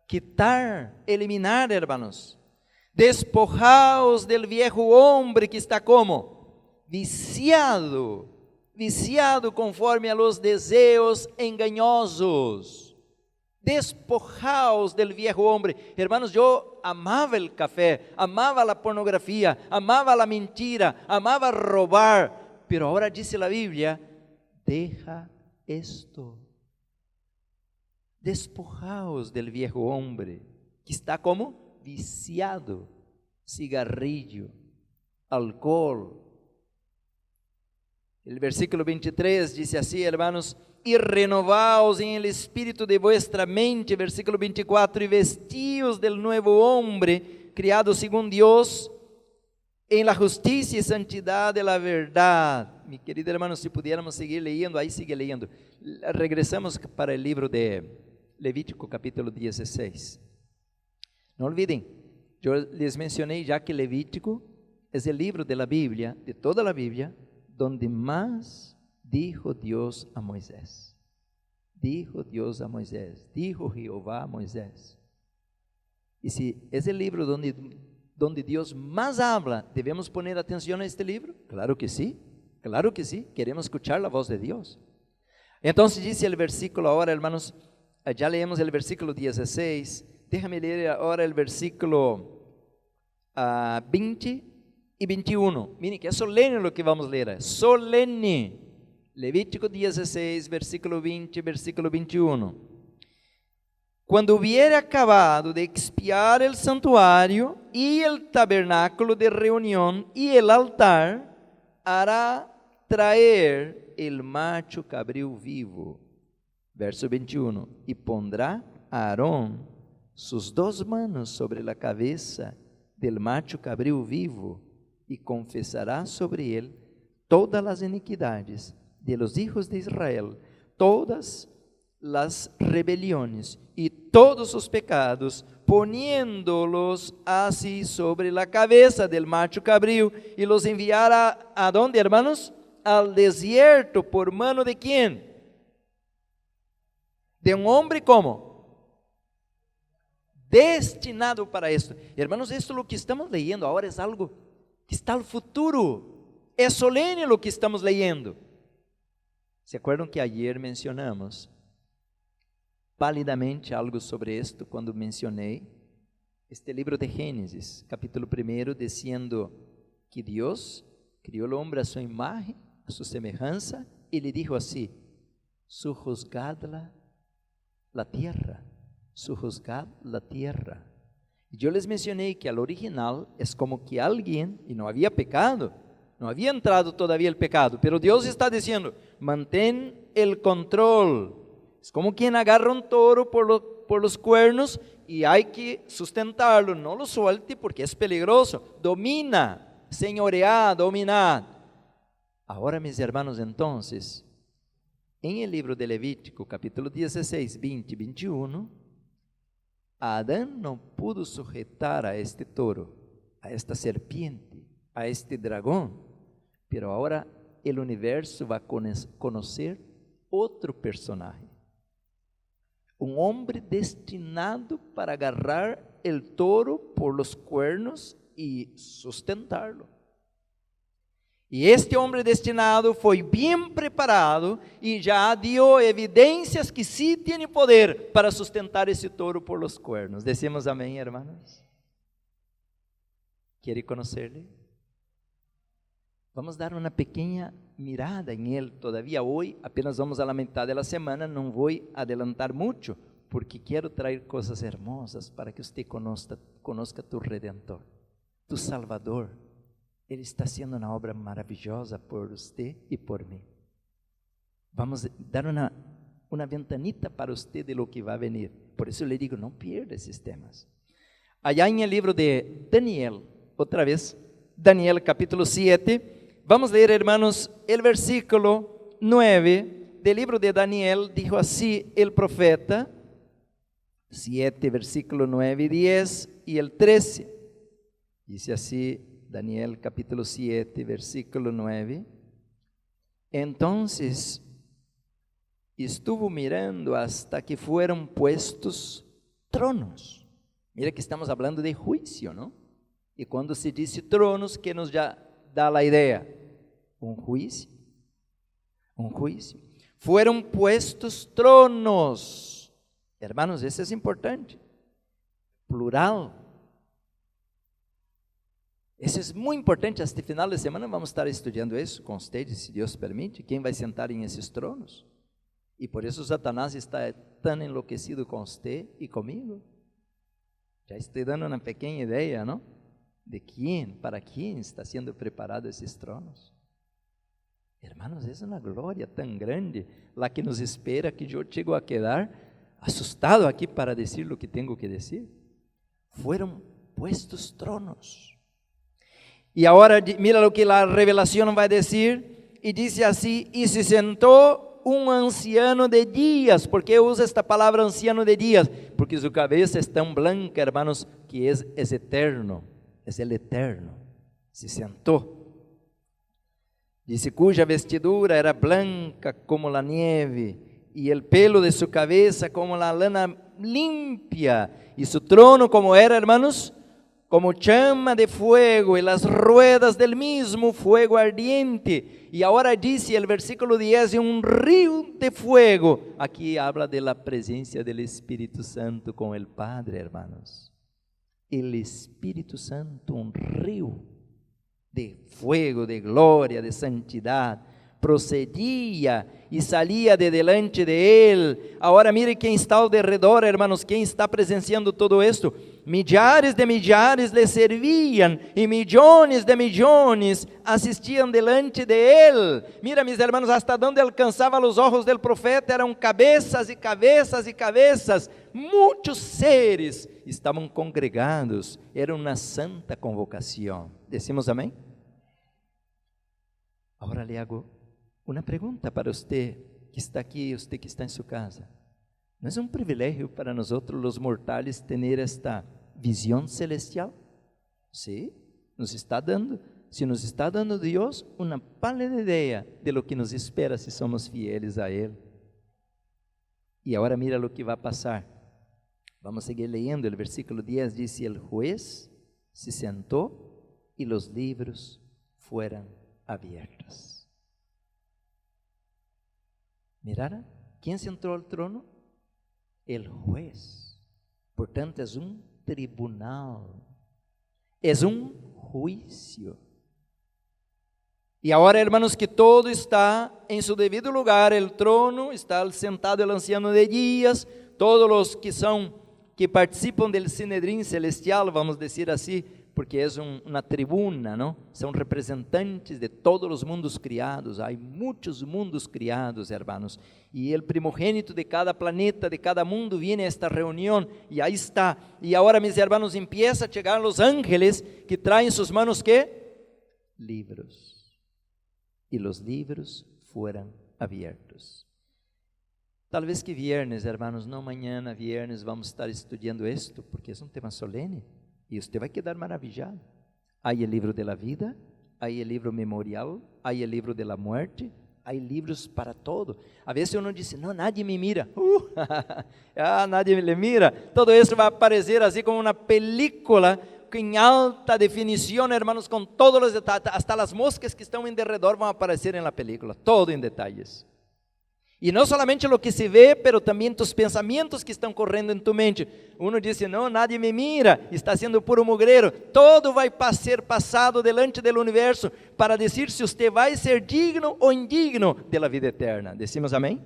Quitar, eliminar, hermanos. Despojaos del viejo hombre que está como? Viciado conforme a los deseos engañosos. Despojaos del viejo hombre. Hermanos, yo amaba el café, amaba la pornografía, amaba la mentira, amaba robar, pero ahora dice la Biblia, deja esto. Despojaos del viejo hombre que está como viciado, cigarrillo, alcohol. El versículo 23 dice así, hermanos: y renovaos en el espíritu de vuestra mente, versículo 24, y vestíos del nuevo hombre, criado según Dios, en la justicia y santidad de la verdad. Mi querido hermano, si pudiéramos seguir leyendo, ahí sigue leyendo. Regresamos para el libro de Levítico, capítulo 16. No olviden, yo les mencioné ya que Levítico es el libro de la Biblia, de toda la Biblia, donde más dijo Dios a Moisés. Dijo Dios a Moisés, dijo Jehová a Moisés. Y si es el libro donde Dios más habla, ¿debemos poner atención a este libro? Claro que sí, queremos escuchar la voz de Dios. Entonces dice el versículo ahora, hermanos, ya leemos el versículo 16, déjame leer ahora el versículo 20 y 21. Miren que es solene lo que vamos a leer, solene. Levítico 16, versículo 20, versículo 21. Cuando hubiere acabado de expiar el santuario y el tabernáculo de reunión y el altar, hará traer el macho cabrío vivo. Verso 21. Y pondrá a Aarón sus 2 manos sobre la cabeza del macho cabrío vivo y confesará sobre él todas las iniquidades de los hijos de Israel, todas las rebeliones y todos sus pecados, poniéndolos así sobre la cabeza del macho cabrío, y los enviará ¿a dónde, hermanos? Al desierto. ¿Por mano de quién? De un hombre, ¿cómo? Destinado para esto. Hermanos, esto lo que estamos leyendo ahora es algo que está al futuro. Es solene lo que estamos leyendo. ¿Se acuerdan que ayer mencionamos pálidamente algo sobre esto cuando mencioné este libro de Génesis, capítulo 1, diciendo que Dios crió al hombre a su imagen, a su semejanza, y le dijo así: sojuzgadla la tierra, sojuzgad la tierra. Y yo les mencioné que al original es como que alguien, y no había pecado, no había entrado todavía el pecado, pero Dios está diciendo: mantén el control. Es como quien agarra un toro por los cuernos y hay que sustentarlo, no lo suelte porque es peligroso. Domina, señoreá, dominad. Ahora, mis hermanos, entonces, en el libro de Levítico, capítulo 16, 20 y 21, Adán no pudo sujetar a este toro, a esta serpiente, a este dragón, pero ahora el universo va a conocer otro personaje. Un hombre destinado para agarrar el toro por los cuernos y sustentarlo. Y este hombre destinado foi bien preparado y ya dio evidencias que sí tiene poder para sustentar ese toro por los cuernos. Decimos amén, hermanos. ¿Quiere conocerle? Vamos a dar una pequeña mirada en él. Todavía hoy, apenas vamos a la mitad de la semana, no voy a adelantar mucho, porque quiero traer cosas hermosas para que usted conozca tu Redentor, tu Salvador. Ele está haciendo una obra maravillosa por usted y por mí. Vamos a dar una ventanita para usted de lo que va a venir. Por eso le digo, no pierda esos temas. Allá en el libro de Daniel, otra vez, Daniel capítulo 7, vamos a leer, hermanos, el versículo 9 del libro de Daniel. Dijo así el profeta, 7, versículo 9 y 10 y el 13. Dice así Daniel capítulo 7, versículo 9. Entonces estuvo mirando hasta que fueron puestos tronos. Mira que estamos hablando de juicio, ¿no? Y cuando se dice tronos, ¿qué nos ya da la idea? Un juicio. Un juicio. Fueron puestos tronos. Hermanos, eso es importante. Plural. Isso é muito importante. Este final de semana vamos estar estudando isso com vocês, se Deus permite. Quem vai sentar em esses tronos? E por isso Satanás está tão enlouquecido com você e comigo. Já estou dando uma pequena ideia, não? De quem, para quem está sendo preparado esses tronos. Hermanos, é uma glória tão grande la que nos espera que eu chego a quedar assustado aqui para dizer o que tenho que dizer. Foram puestos tronos. E agora mira o que a revelação vai dizer, e diz assim: e se sentou um anciano de dias. ¿Por que usa esta palavra anciano de dias? Porque sua cabeça é tão branca, hermanos, que é eterno, é o eterno. Se sentou. Dice, cuja vestidura era blanca como a nieve, e o pelo de sua cabeça como a lana limpia, e su trono como era, hermanos, como chama de fuego, e las ruedas del mismo fuego ardiente. E agora dice el versículo 10, um rio de fuego. Aqui habla de la presencia del Espíritu Santo com el Padre, hermanos. El Espíritu Santo, um rio de fuego, de glória, de santidade, procedia e salia de delante de ele. Agora mire quem está ao redor, hermanos, quem está presenciando todo esto. Milhares de milhares le serviam e milhões de milhões assistiam delante de ele. Mira, mis hermanos, hasta donde alcançava os olhos del profeta, eram cabeças e cabeças e cabeças. Muitos seres estavam congregados, era uma santa convocação. Decimos amém? Agora lhe hago uma pergunta para você que está aqui, você que está em sua casa. Não é um privilégio para nós outros, os mortais, ter esta visão celestial? Sim, nos está dando. Se nos está dando Deus uma pálida ideia de lo que nos espera se somos fieles a Ele. E agora mira o que vai passar. Vamos seguir lendo, o versículo 10 diz: el juez se sentou e os livros foram abertos. ¿Miraram? ¿Quién sentou ao trono? El juez. Portanto, é um tribunal, é um juízo. E agora, hermanos, que todo está em seu devido lugar, o trono, está sentado o anciano de dias, todos os que participam do Sinedrim celestial, vamos dizer assim, porque é uma tribuna, não? São representantes de todos os mundos criados. Há muitos mundos criados, hermanos, e o primogênito de cada planeta, de cada mundo, vem a esta reunião, e aí está. E agora, mis hermanos, empieza a chegar os ángeles que traem em suas manos ¿qué? Livros. E os livros foram abertos. Talvez que viernes, hermanos, não amanhã, viernes, vamos estar estudando isto, porque é um tema solene. E você vai quedar maravilhado. Há o livro da vida, há o livro memorial, há o livro da morte, há livros para todo. A vezes uno diz, não, nadie me mira. Nadie me mira. Todo isso vai aparecer assim como uma película em alta definição, hermanos, com todos os detalhes. Hasta as moscas que estão em derredor vão aparecer na película, todo em detalhes. E não somente o que se vê, pero também tus pensamentos que estão correndo em tu mente. Uno diz, não, nadie me mira, está sendo puro mugreiro. Todo vai ser passado delante do universo para dizer se você vai ser digno ou indigno da vida eterna. Decimos amém?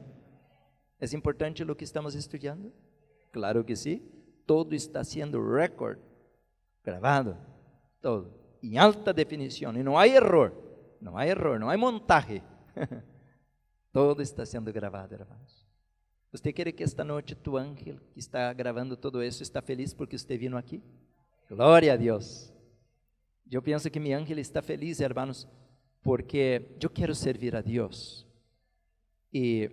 É importante o que estamos estudando? Claro que sim. Todo está sendo gravado, todo, em alta definição. E não há erro, não há montagem. Todo está sendo gravado, hermanos. Você quer que esta noite tu ángel que está gravando todo isso está feliz porque você vino aqui? Glória a Deus. Eu penso que meu ángel está feliz, hermanos, porque eu quero servir a Deus e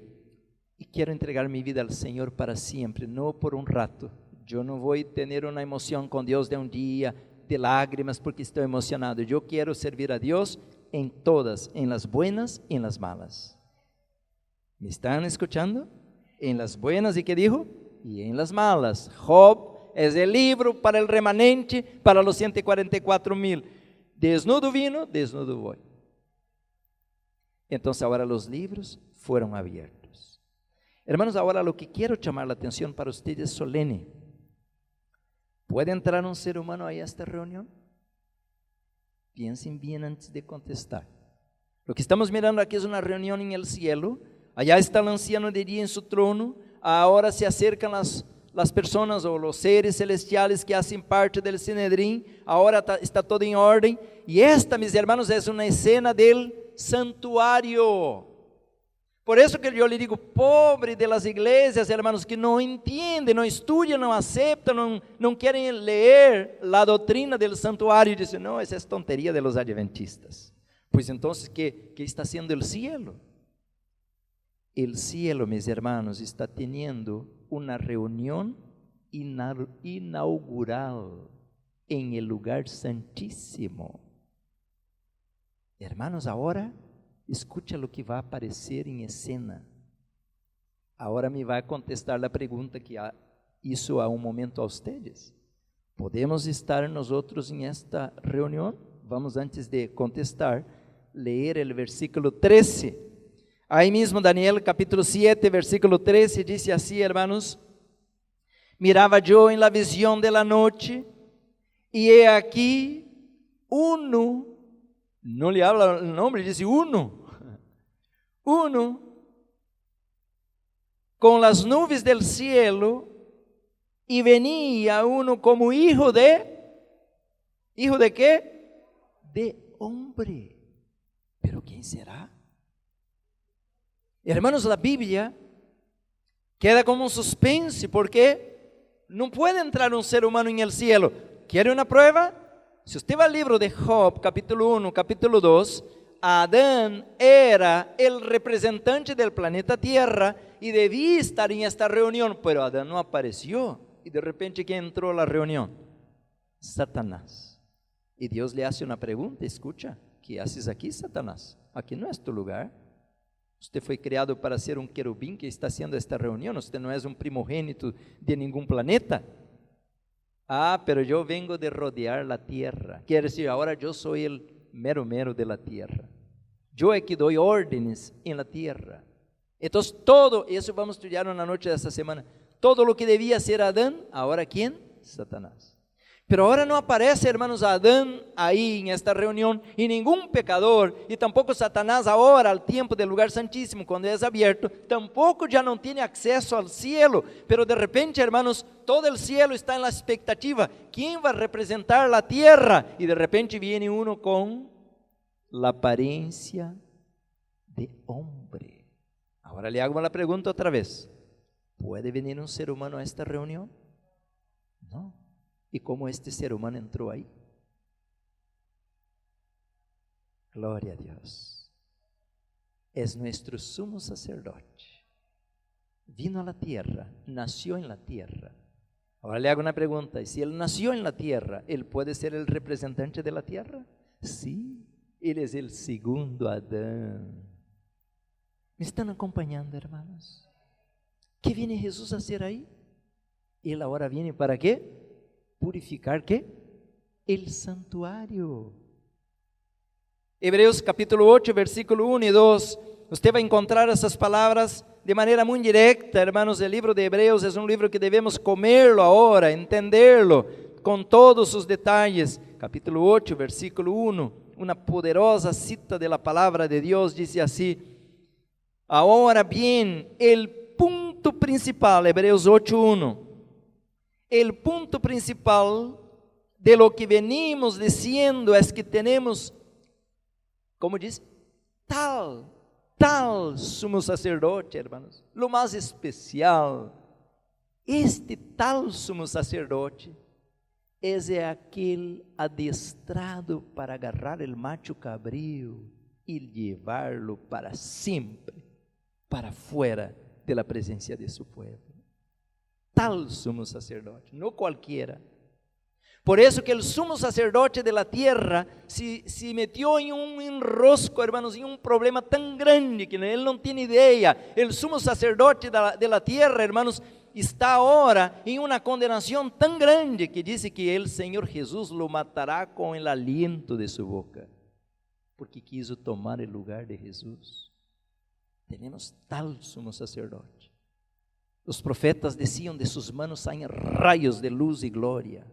quero entregar minha vida ao Senhor para sempre, não por um rato. Eu não vou ter uma emoção com Deus de um dia de lágrimas porque estou emocionado. Eu quero servir a Deus em todas, em las buenas e em las malas. ¿Me están escuchando? En las buenas, ¿y qué dijo? Y en las malas. Job es el libro para el remanente, para los 144,000. Desnudo vino, desnudo voy. Entonces ahora los libros fueron abiertos. Hermanos, ahora lo que quiero llamar la atención para ustedes es solene. ¿Puede entrar un ser humano ahí a esta reunión? Piensen bien antes de contestar. Lo que estamos mirando aquí es una reunión en el cielo. Allá está el anciano de día en su trono. Ahora se acercan las personas o los seres celestiales que hacen parte del Sinedrim. Ahora está todo en orden. Y esta, mis hermanos, es una escena del santuário. Por isso que eu lhe digo, pobre de las iglesias, hermanos, que não entendem, não estudam, não aceitam, não querem ler a doutrina do santuário, e dizem, não, essa é tonteria de los adventistas. Pois então, ¿qué está haciendo el cielo? El cielo, mis hermanos, está teniendo una reunión inaugural en el lugar santísimo. Hermanos, ahora escucha lo que va a aparecer en escena. Ahora me va a contestar la pregunta que hizo a un momento a ustedes. ¿Podemos estar nosotros en esta reunión? Vamos, antes de contestar, leer el versículo 13. Ahí mismo Daniel capítulo 7, versículo 13, dice así, hermanos: miraba yo en la visión de la noche, y he aquí uno, no le habla el nombre, dice uno, con las nubes del cielo, y venía uno como hijo de qué? De hombre. ¿Pero quién será? Hermanos, la Biblia queda como un suspense, porque no puede entrar un ser humano en el cielo. ¿Quiere una prueba? Si usted va al libro de Job, capítulo 1, capítulo 2, Adán era el representante del planeta Tierra y debía estar en esta reunión, pero Adán no apareció. Y de repente, ¿quién entró a la reunión? Satanás. Y Dios le hace una pregunta: escucha, ¿qué haces aquí, Satanás? Aquí no es tu lugar. Usted foi criado para ser um querubim que está haciendo esta reunião. Usted não é um primogênito de nenhum planeta. Ah, pero yo vengo de rodear la tierra. Quiere decir, ahora yo soy el mero mero de la tierra. Yo é que doy órdenes en la tierra. Entonces todo, eso vamos a estudiar na noite desta semana, todo lo que debía ser Adán, ahora ¿quién? Satanás. Pero ahora no aparece, hermanos, Adán ahí en esta reunión, y ningún pecador, y tampoco Satanás ahora al tiempo del lugar santísimo, cuando es abierto, tampoco ya no tiene acceso al cielo. Pero de repente, hermanos, todo el cielo está en la expectativa, ¿quién va a representar la tierra? Y de repente viene uno con la apariencia de hombre. Ahora le hago la pregunta otra vez: ¿puede venir un ser humano a esta reunión? No. ¿Y cómo este ser humano entró ahí? Gloria a Dios. Es nuestro sumo sacerdote. Vino a la tierra, nació en la tierra. Ahora le hago una pregunta: si él nació en la tierra, ¿él puede ser el representante de la tierra? Sí, él es el segundo Adán. ¿Me están acompañando, hermanos? ¿Qué viene Jesús a hacer ahí? Él ahora viene ¿para qué? Purificar ¿qué? El santuario. Hebreos capítulo 8, versículo 1 y 2. Usted va a encontrar esas palabras de manera muy directa, hermanos. El libro de Hebreos es un libro que debemos comerlo ahora, entenderlo con todos sus detalles. Capítulo 8, versículo 1, una poderosa cita de la palabra de Dios, dice así: ahora bien, el punto principal, Hebreos 8, 1. El punto principal de lo que venimos diciendo es que tenemos, como dice, tal sumo sacerdote, hermanos, lo más especial. Este tal sumo sacerdote es aquel adestrado para agarrar el macho cabrío y llevarlo para siempre para fuera de la presencia de su pueblo. Tal sumo sacerdote, no cualquiera. Por eso que el sumo sacerdote de la tierra se metió en un enrosco, hermanos, en un problema tan grande que él no tiene idea. El sumo sacerdote de la tierra, hermanos, está ahora en una condenación tan grande que dice que el Señor Jesús lo matará con el aliento de su boca, porque quiso tomar el lugar de Jesús. Tenemos tal sumo sacerdote. Los profetas decían: de sus manos salen rayos de luz y gloria.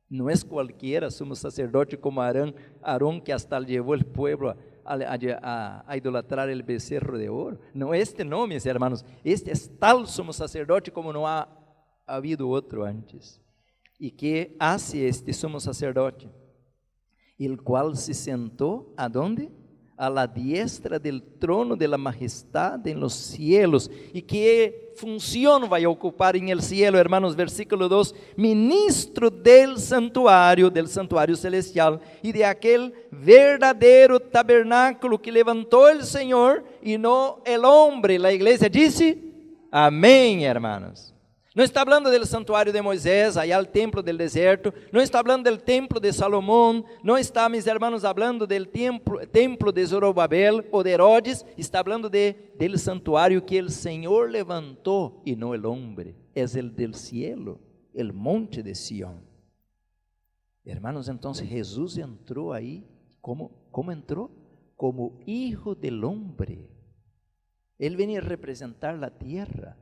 No es cualquiera sumo sacerdote como Aarón, que hasta llevó el pueblo a idolatrar el becerro de oro. No, este no, mis hermanos, este es tal sumo sacerdote como no ha habido otro antes. ¿Y qué hace este sumo sacerdote? El cual se sentó, ¿a dónde? a la diestra del trono de la majestad en los cielos. ¿Y qué función va a ocupar en el cielo, hermanos? Versículo 2, ministro del santuario celestial y de aquel verdadero tabernáculo que levantó el Señor y no el hombre. La iglesia dice, amén, hermanos. Não está falando do santuário de Moisés, allá al templo del deserto, não está falando do templo de Salomão, não está, mis hermanos, falando do templo de Zorobabel ou de Herodes, está falando del santuário que o Senhor levantou e não o homem, é o del cielo, o monte de Sião. Hermanos, então Jesus entrou aí, como entrou? Como hijo del hombre. Ele vem representar a terra.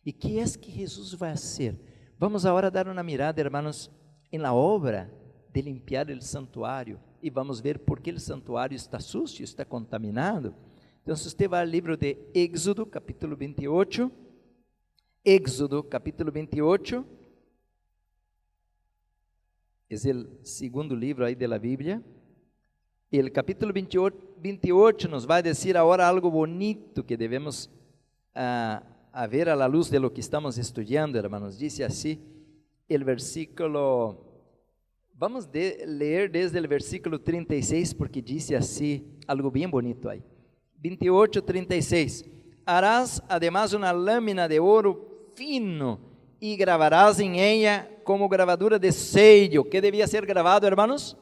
E que é que Jesus vai fazer? Vamos agora dar uma mirada, hermanos, na obra de limpiar o santuário e vamos ver por que o santuário está sucio, está contaminado. Então, se você vai ao livro de Éxodo, capítulo 28, Éxodo, capítulo 28, é o segundo livro aí da Bíblia, e o capítulo 28 nos vai dizer agora algo bonito que devemos a ver a la luz de lo que estamos estudiando, hermanos. Dice así el versículo, vamos leer desde el versículo 36, porque dice así, algo bien bonito ahí. 28, 36. Harás además una lámina de oro fino y grabarás en ella como grabadura de sello. ¿Qué debía ser grabado, hermanos?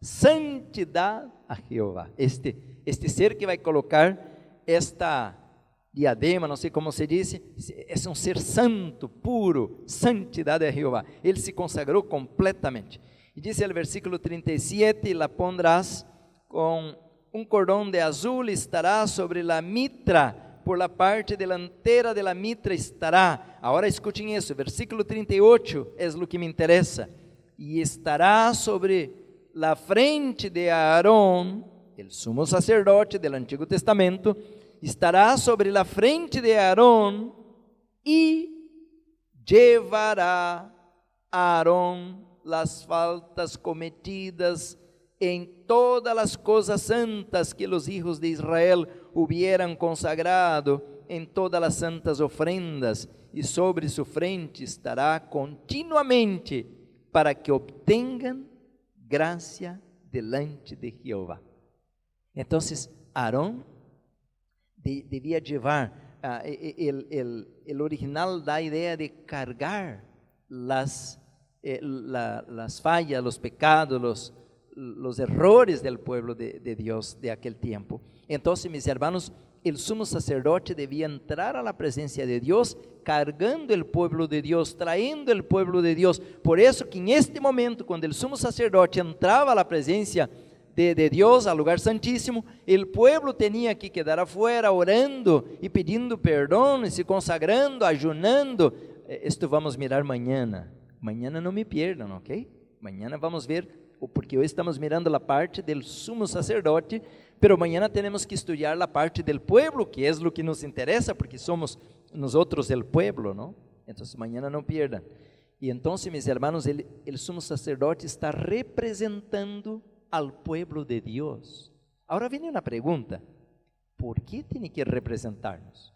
Santidad a Jehová. Este ser que vai colocar esta diadema, não sei como se diz, é um ser santo, puro, santidade a Jeová. Ele se consagrou completamente. E diz o versículo 37, la pondrás com um cordão de azul, estará sobre la mitra, por la parte delantera de la mitra estará. Agora escutem isso, versículo 38 é o que me interessa. E estará sobre la frente de Aarón, el sumo sacerdote del Antigo Testamento, estará sobre la frente de Aarón y llevará a Aarón las faltas cometidas en todas las cosas santas que los hijos de Israel hubieran consagrado, en todas las santas ofrendas, y sobre su frente estará continuamente para que obtengan gracia delante de Jehová. Entonces, Aarón debía llevar, el original da idea de cargar las fallas, los pecados, los errores del pueblo de Dios de aquel tiempo. Entonces, mis hermanos, el sumo sacerdote debía entrar a la presencia de Dios, cargando el pueblo de Dios, trayendo el pueblo de Dios. Por eso que en este momento, cuando el sumo sacerdote entraba a la presencia de Dios, al lugar santísimo, el pueblo tenía que quedar afuera orando y pidiendo perdón, y se consagrando, ayunando. Esto vamos a mirar mañana. Mañana no me pierdan, ¿ok? Mañana vamos a ver, porque hoy estamos mirando la parte del sumo sacerdote, pero mañana tenemos que estudiar la parte del pueblo, que es lo que nos interesa, porque somos nosotros el pueblo, ¿no? Entonces mañana no pierdan. Y entonces, mis hermanos, el sumo sacerdote está representando al pueblo de Dios. Ahora viene una pregunta: ¿por qué tiene que representarnos?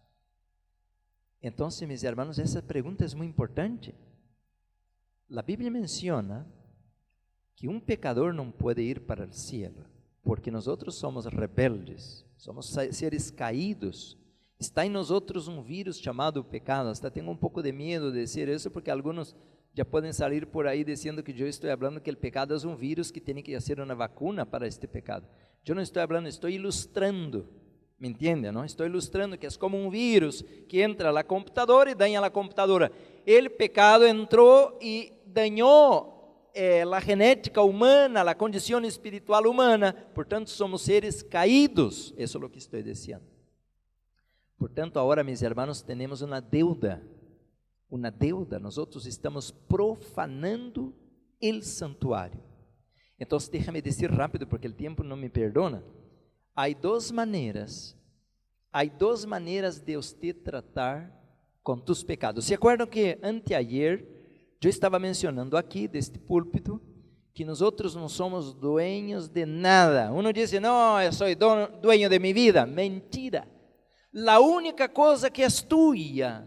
Entonces, mis hermanos, esa pregunta es muy importante. La Biblia menciona que un pecador no puede ir para el cielo, porque nosotros somos rebeldes, somos seres caídos. Está en nosotros un vírus llamado pecado. Hasta tengo un poco de miedo de decir eso, porque algunos já podem sair por aí dizendo que eu estou falando que o pecado é um vírus que tem que ser uma vacuna para este pecado. Eu não estou falando, estou ilustrando, me entende? Não? Estou ilustrando que é como um vírus que entra na computadora e daña a computadora. O pecado entrou e dañou a genética humana, a condição espiritual humana. Portanto, somos seres caídos. Isso é o que estou dizendo. Portanto, agora, meus irmãos, temos uma deuda. Nós estamos profanando o santuário. Então, déjame dizer rápido, porque o tempo não me perdona. Há duas maneiras de você tratar com tus pecados. ¿Se acuerdan que anteayer eu estava mencionando aqui, deste púlpito, que nosotros no somos dueños de nada. Uno dice, no, yo soy dueño de mi vida. Mentira. La única cosa que es tuya,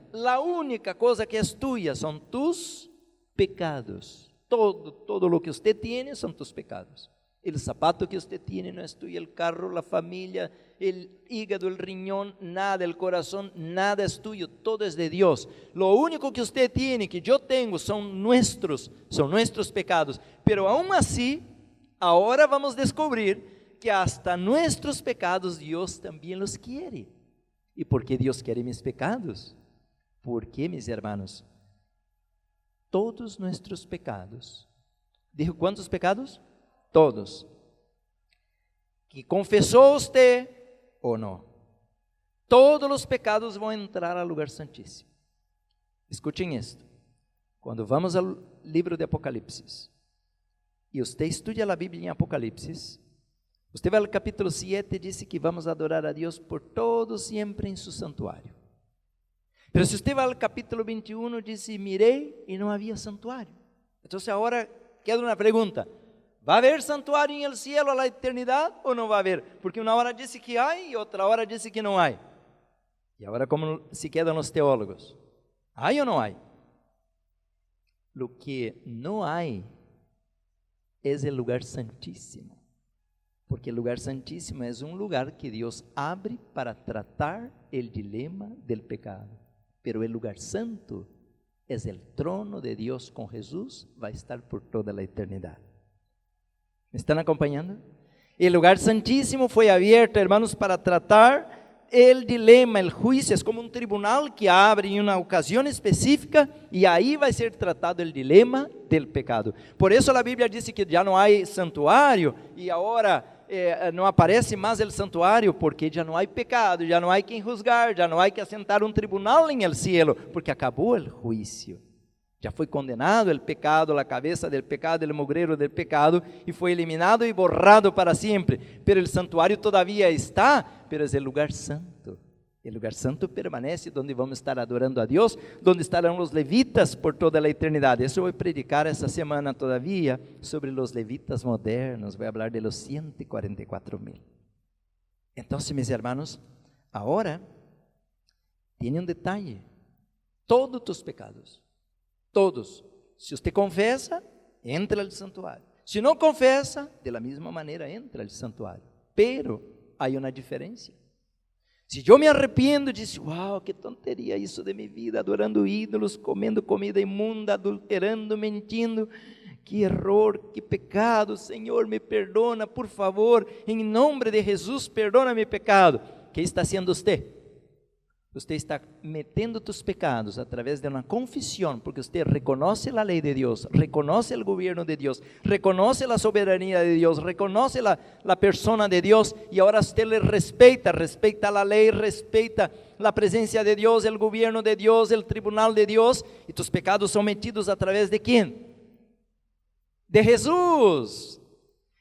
son tus pecados. Todo lo que usted tiene son tus pecados. El zapato que usted tiene no es tuyo, el carro, la familia, el hígado, el riñón, nada, el corazón, nada es tuyo, todo es de Dios. Lo único que usted tiene, que yo tengo, son nuestros pecados. Pero aún así, ahora vamos a descubrir que hasta nuestros pecados Dios también los quiere. ¿Y por qué Dios quiere mis pecados? Porque, mis hermanos, todos nuestros pecados, ¿dijo cuántos pecados? Todos, que confesó usted o no, todos los pecados van a entrar al lugar santísimo. Escuchen esto, cuando vamos al libro de Apocalipsis, y usted estudia la Biblia en Apocalipsis, usted va al capítulo 7, dice que vamos a adorar a Dios por todo siempre en su santuario. Pero si usted va al capítulo 21, dice, miré y no había santuario. Entonces ahora queda una pregunta, ¿va a haber santuario en el cielo a la eternidad o no va a haber? Porque una hora dice que hay y otra hora dice que no hay. Y ahora ¿cómo se quedan los teólogos? ¿Hay o no hay? Lo que no hay es el lugar santísimo. Porque el lugar santísimo es un lugar que Dios abre para tratar el dilema del pecado. Pero el lugar santo es el trono de Dios con Jesús, va a estar por toda la eternidad. ¿Me están acompañando? El lugar santísimo fue abierto, hermanos, para tratar el dilema, el juicio. Es como un tribunal que abre en una ocasión específica y ahí va a ser tratado el dilema del pecado. Por eso la Biblia dice que ya no hay santuario y ahora no aparece más el santuario, porque ya no hay pecado, ya no hay quien juzgar, ya no hay que asentar un tribunal en el cielo, porque acabó el juicio. Ya fue condenado el pecado, la cabeza del pecado, el mugrero del pecado, y fue eliminado y borrado para siempre. Pero el santuario todavía está, pero es el lugar santo. El lugar santo permanece, donde vamos a estar adorando a Dios, donde estarán los levitas por toda la eternidad. Eso voy a predicar esta semana todavía sobre los levitas modernos. Voy a hablar de los 144,000. Entonces, mis hermanos, ahora tiene un detalle. Todos tus pecados, todos, si usted confesa, entra al santuario. Si no confesa, de la misma manera entra al santuario. Pero hay una diferencia. Si yo me arrepiento y digo, wow, qué tontería isso de mi vida, adorando ídolos, comendo comida inmunda, adulterando, mentindo, qué error, qué pecado, Señor, me perdona, por favor, en nombre de Jesús, perdona mi pecado. ¿Qué está haciendo usted? Usted está metiendo tus pecados a través de una confesión, porque usted reconoce la ley de Dios, reconoce el gobierno de Dios, reconoce la soberanía de Dios, reconoce la persona de Dios, y ahora usted le respeta la ley, respeta la presencia de Dios, el gobierno de Dios, el tribunal de Dios, y tus pecados son metidos a través de ¿quién? De Jesús.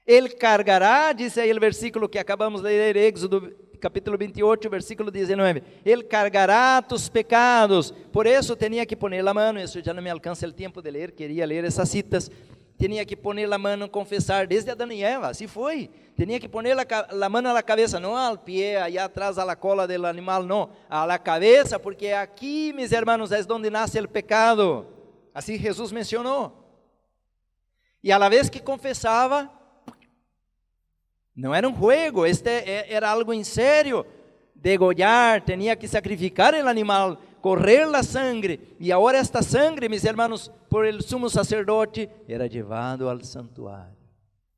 Él cargará, dice ahí el versículo que acabamos de leer, Éxodo capítulo 28, versículo 19, Él cargará tus pecados. Por eso tenía que poner la mano, eso ya no me alcanza el tiempo de leer, quería leer esas citas, tenía que poner la mano, confesar, desde Adán y Eva, así fue, tenía que poner la mano a la cabeza, no al pie, allá atrás a la cola del animal, no, a la cabeza, porque aquí, mis hermanos, es donde nace el pecado, así Jesús mencionó, y a la vez que confesaba, no era un juego, era algo en serio, degollar, tenía que sacrificar el animal, correr la sangre, y ahora esta sangre, mis hermanos, por el sumo sacerdote, era llevado al santuario.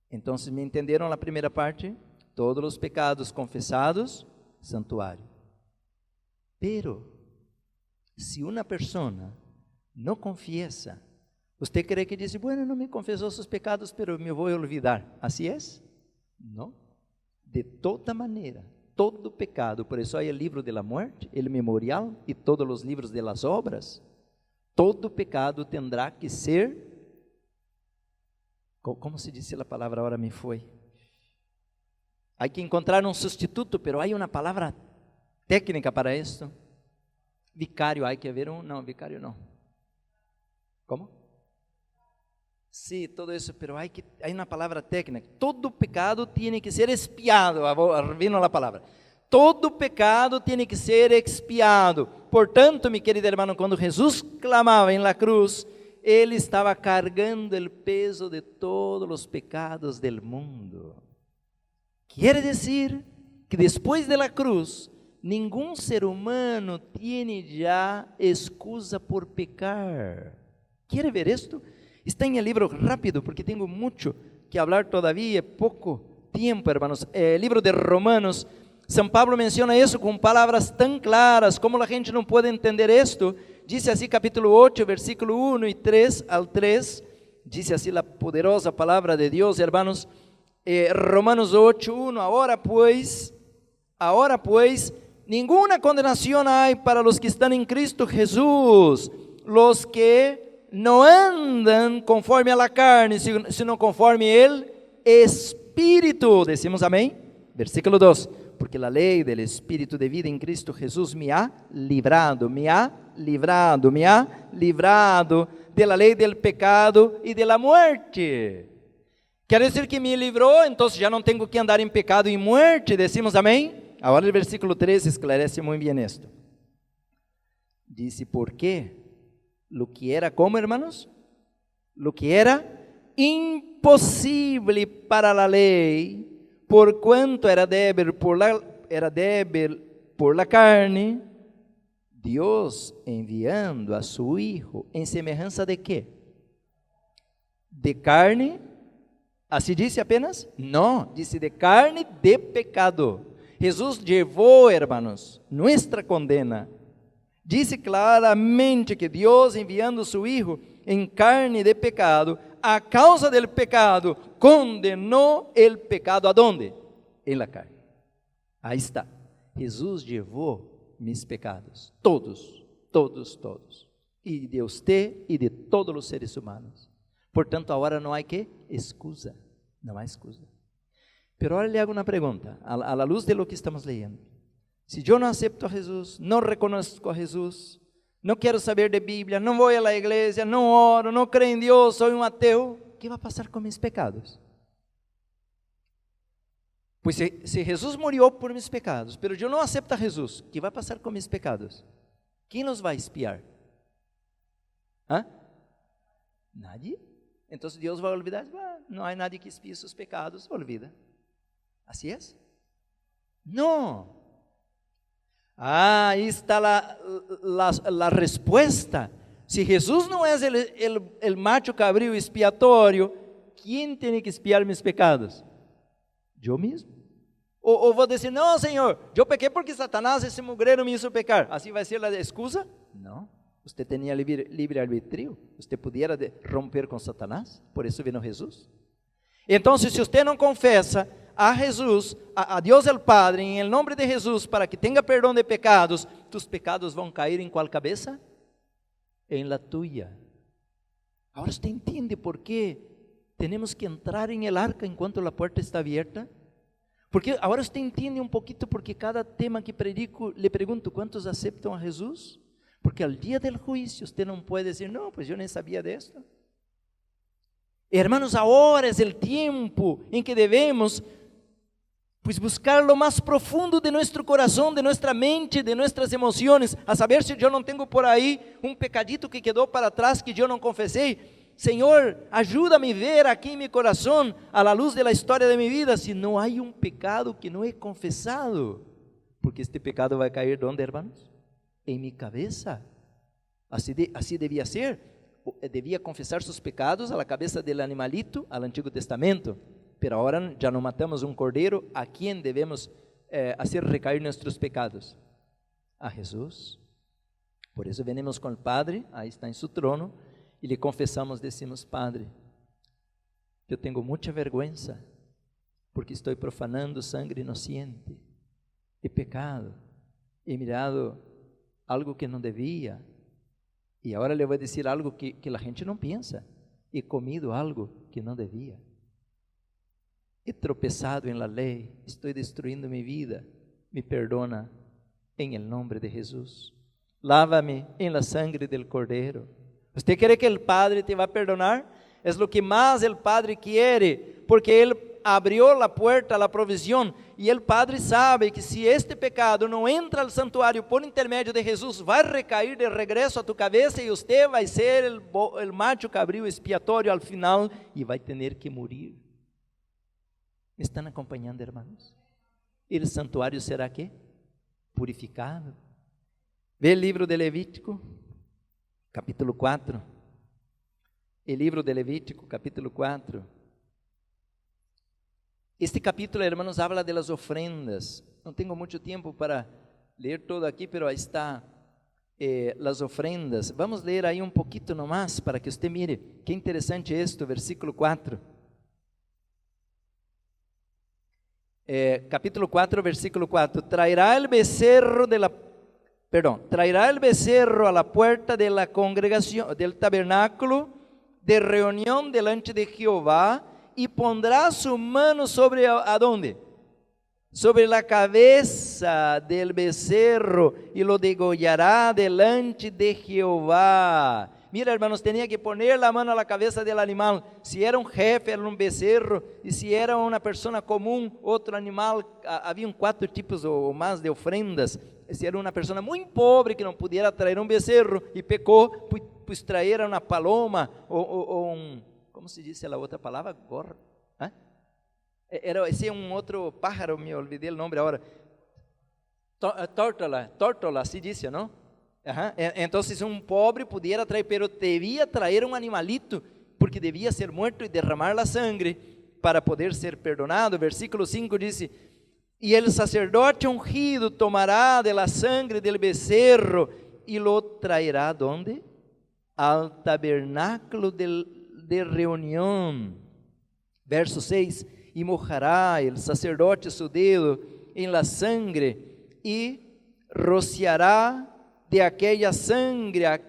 Entonces, ¿me entendieron la primera parte? Todos los pecados confesados, santuario. Pero, si una persona no confiesa, ¿usted cree que dice, bueno, no me confesó sus pecados, pero me voy a olvidar? ¿Así es? No, de toda maneira, todo pecado, por isso há o livro da morte, o memorial e todos os livros de las obras, todo pecado tendrá que ser, como se diz a palavra, agora me foi, há que encontrar um substituto, pero há uma palavra técnica para isso, vicário, há que haver não, vicário não, como? Sí, todo eso, pero hay una palabra técnica. Todo pecado tiene que ser expiado. Vino la palabra. Todo pecado tiene que ser expiado. Portanto, mi querido hermano, cuando Jesús clamaba en la cruz, Él estaba cargando el peso de todos los pecados del mundo. Quiere decir que después de la cruz, ningún ser humano tiene ya excusa por pecar. ¿Quiere ver esto? Está en el libro, rápido, porque tengo mucho que hablar todavía, poco tiempo, hermanos. El libro de Romanos, San Pablo menciona eso con palabras tan claras. ¿Cómo la gente no puede entender esto? Dice así, capítulo 8, versículo 1 y 3 al 3. Dice así la poderosa palabra de Dios, hermanos. Romanos 8, 1. Ahora pues, ninguna condenación hay para los que están en Cristo Jesús, los que no andan conforme a la carne, sino conforme el Espíritu. Decimos amén. Versículo 2. Porque la ley del Espíritu de vida en Cristo Jesús me ha librado de la ley del pecado y de la muerte. Quiere decir que me libró, entonces ya no tengo que andar en pecado y muerte. Decimos amén. Ahora el versículo 3 esclarece muy bien esto. Dice, ¿por qué? Lo que era, ¿cómo, hermanos? Lo que era imposible para la ley, por cuanto era débil por la carne, Dios enviando a su Hijo en semejanza de qué? De carne, así dice apenas? No, dice de carne de pecado. Jesús llevó, hermanos, nuestra condena. Dice claramente que Dios enviando su Hijo en carne de pecado, a causa del pecado, condenó el pecado. ¿A dónde? En la carne. Ahí está. Jesús llevó mis pecados, todos. Y de usted y de todos los seres humanos. Por tanto, ahora no hay que excusa. No hay excusa. Pero ahora le hago una pregunta, a la luz de lo que estamos leyendo. Si yo no acepto a Jesús, no reconozco a Jesús, no quiero saber de Biblia, no voy a la iglesia, no oro, no creo en Dios, soy un ateo, ¿qué va a pasar con mis pecados? Pues si Jesús murió por mis pecados, pero yo no acepto a Jesús, ¿qué va a pasar con mis pecados? ¿Quién los va a expiar? ¿Ah? ¿Nadie? Entonces Dios va a olvidar, no hay nadie que expie sus pecados, olvida. ¿Así es? No. Ahí está la respuesta. Si Jesús no es el macho cabrío expiatorio, ¿quién tiene que expiar mis pecados? Yo mismo. O vou decir, no, Señor, yo pequé porque Satanás, ese mugrero, me hizo pecar. ¿Así va a ser la excusa? No. Usted tenía libre arbitrio. Usted pudiera romper con Satanás. Por eso vino Jesús. Entonces, si usted no confesa a Jesús, a Dios el Padre, en el nombre de Jesús, para que tenga perdón de pecados, tus pecados van a caer en ¿cuál cabeza? En la tuya. Ahora usted entiende por qué tenemos que entrar en el arca en cuanto la puerta está abierta. Porque ahora usted entiende un poquito porque cada tema que predico le pregunto, ¿cuántos aceptan a Jesús? Porque al día del juicio usted no puede decir, no, pues yo ni sabía de esto. Hermanos, ahora es el tiempo en que debemos pues buscar lo más profundo de nuestro corazón, de nuestra mente, de nuestras emociones, a saber si yo no tengo por ahí un pecadito que quedó para atrás que yo no confesé. Señor, ayúdame a ver aquí en mi corazón, a la luz de la historia de mi vida, si no hay un pecado que no he confesado, porque este pecado va a caer ¿dónde, hermanos? En mi cabeza. Así debía ser. Debía confesar sus pecados a la cabeza del animalito al Antiguo Testamento, pero ahora ya no matamos un cordero. ¿A quién debemos hacer recaer nuestros pecados? A Jesús. Por eso venimos con el Padre, ahí está en su trono, y le confesamos, decimos, Padre, yo tengo mucha vergüenza, porque estoy profanando sangre inocente, he pecado, he mirado algo que no debía, y ahora le voy a decir algo que la gente no piensa, he comido algo que no debía, he tropezado en la ley, estoy destruyendo mi vida, me perdona en el nombre de Jesús, lávame en la sangre del Cordero. ¿Usted cree que el Padre te va a perdonar? é o que mais o Padre quer, porque Ele abriu a porta à provisión, e o Padre sabe que se este pecado não entra ao santuário por intermédio de Jesus, vai recair de regresso a tu cabeça, e você vai ser o macho cabrío expiatório al final, e vai ter que morir. Me estão acompanhando, irmãos? E o santuário será que? Purificado. Vê o livro de Levítico, capítulo 4. O livro de Levítico, capítulo 4. Este capítulo, hermanos, habla de las ofrendas. Não tenho muito tempo para ler todo aqui, pero aí está las ofrendas. Vamos ler aí um pouquito nomás, para que você mire. Que interessante isto, versículo 4. Capítulo 4, versículo 4. Traerá el becerro a la puerta de la congregación, del tabernáculo de reunión delante de Jehová, y pondrá su mano sobre, ¿a dónde? Sobre la cabeza del becerro, y lo degollará delante de Jehová. Mira, hermanos, tenía que poner la mano a la cabeza del animal. Si era un jefe, era un becerro, y si era una persona común, otro animal. Habían 4 tipos o más de ofrendas. Si era una persona muy pobre que no pudiera traer un becerro y pecó, pues traer una paloma o un, ¿cómo se dice la otra palabra? Gorro. ¿Ah? Ese es un otro pájaro, me olvidé el nombre ahora. Tórtola, así dice, ¿no? Entonces un pobre pudiera traer, pero debía traer un animalito, porque debía ser muerto y derramar la sangre para poder ser perdonado. Versículo 5 dice: y el sacerdote ungido tomará de la sangre del becerro y lo traerá, ¿dónde? Al tabernáculo de reunión. Verso 6: y mojará el sacerdote su dedo en la sangre y rociará de aquella sangre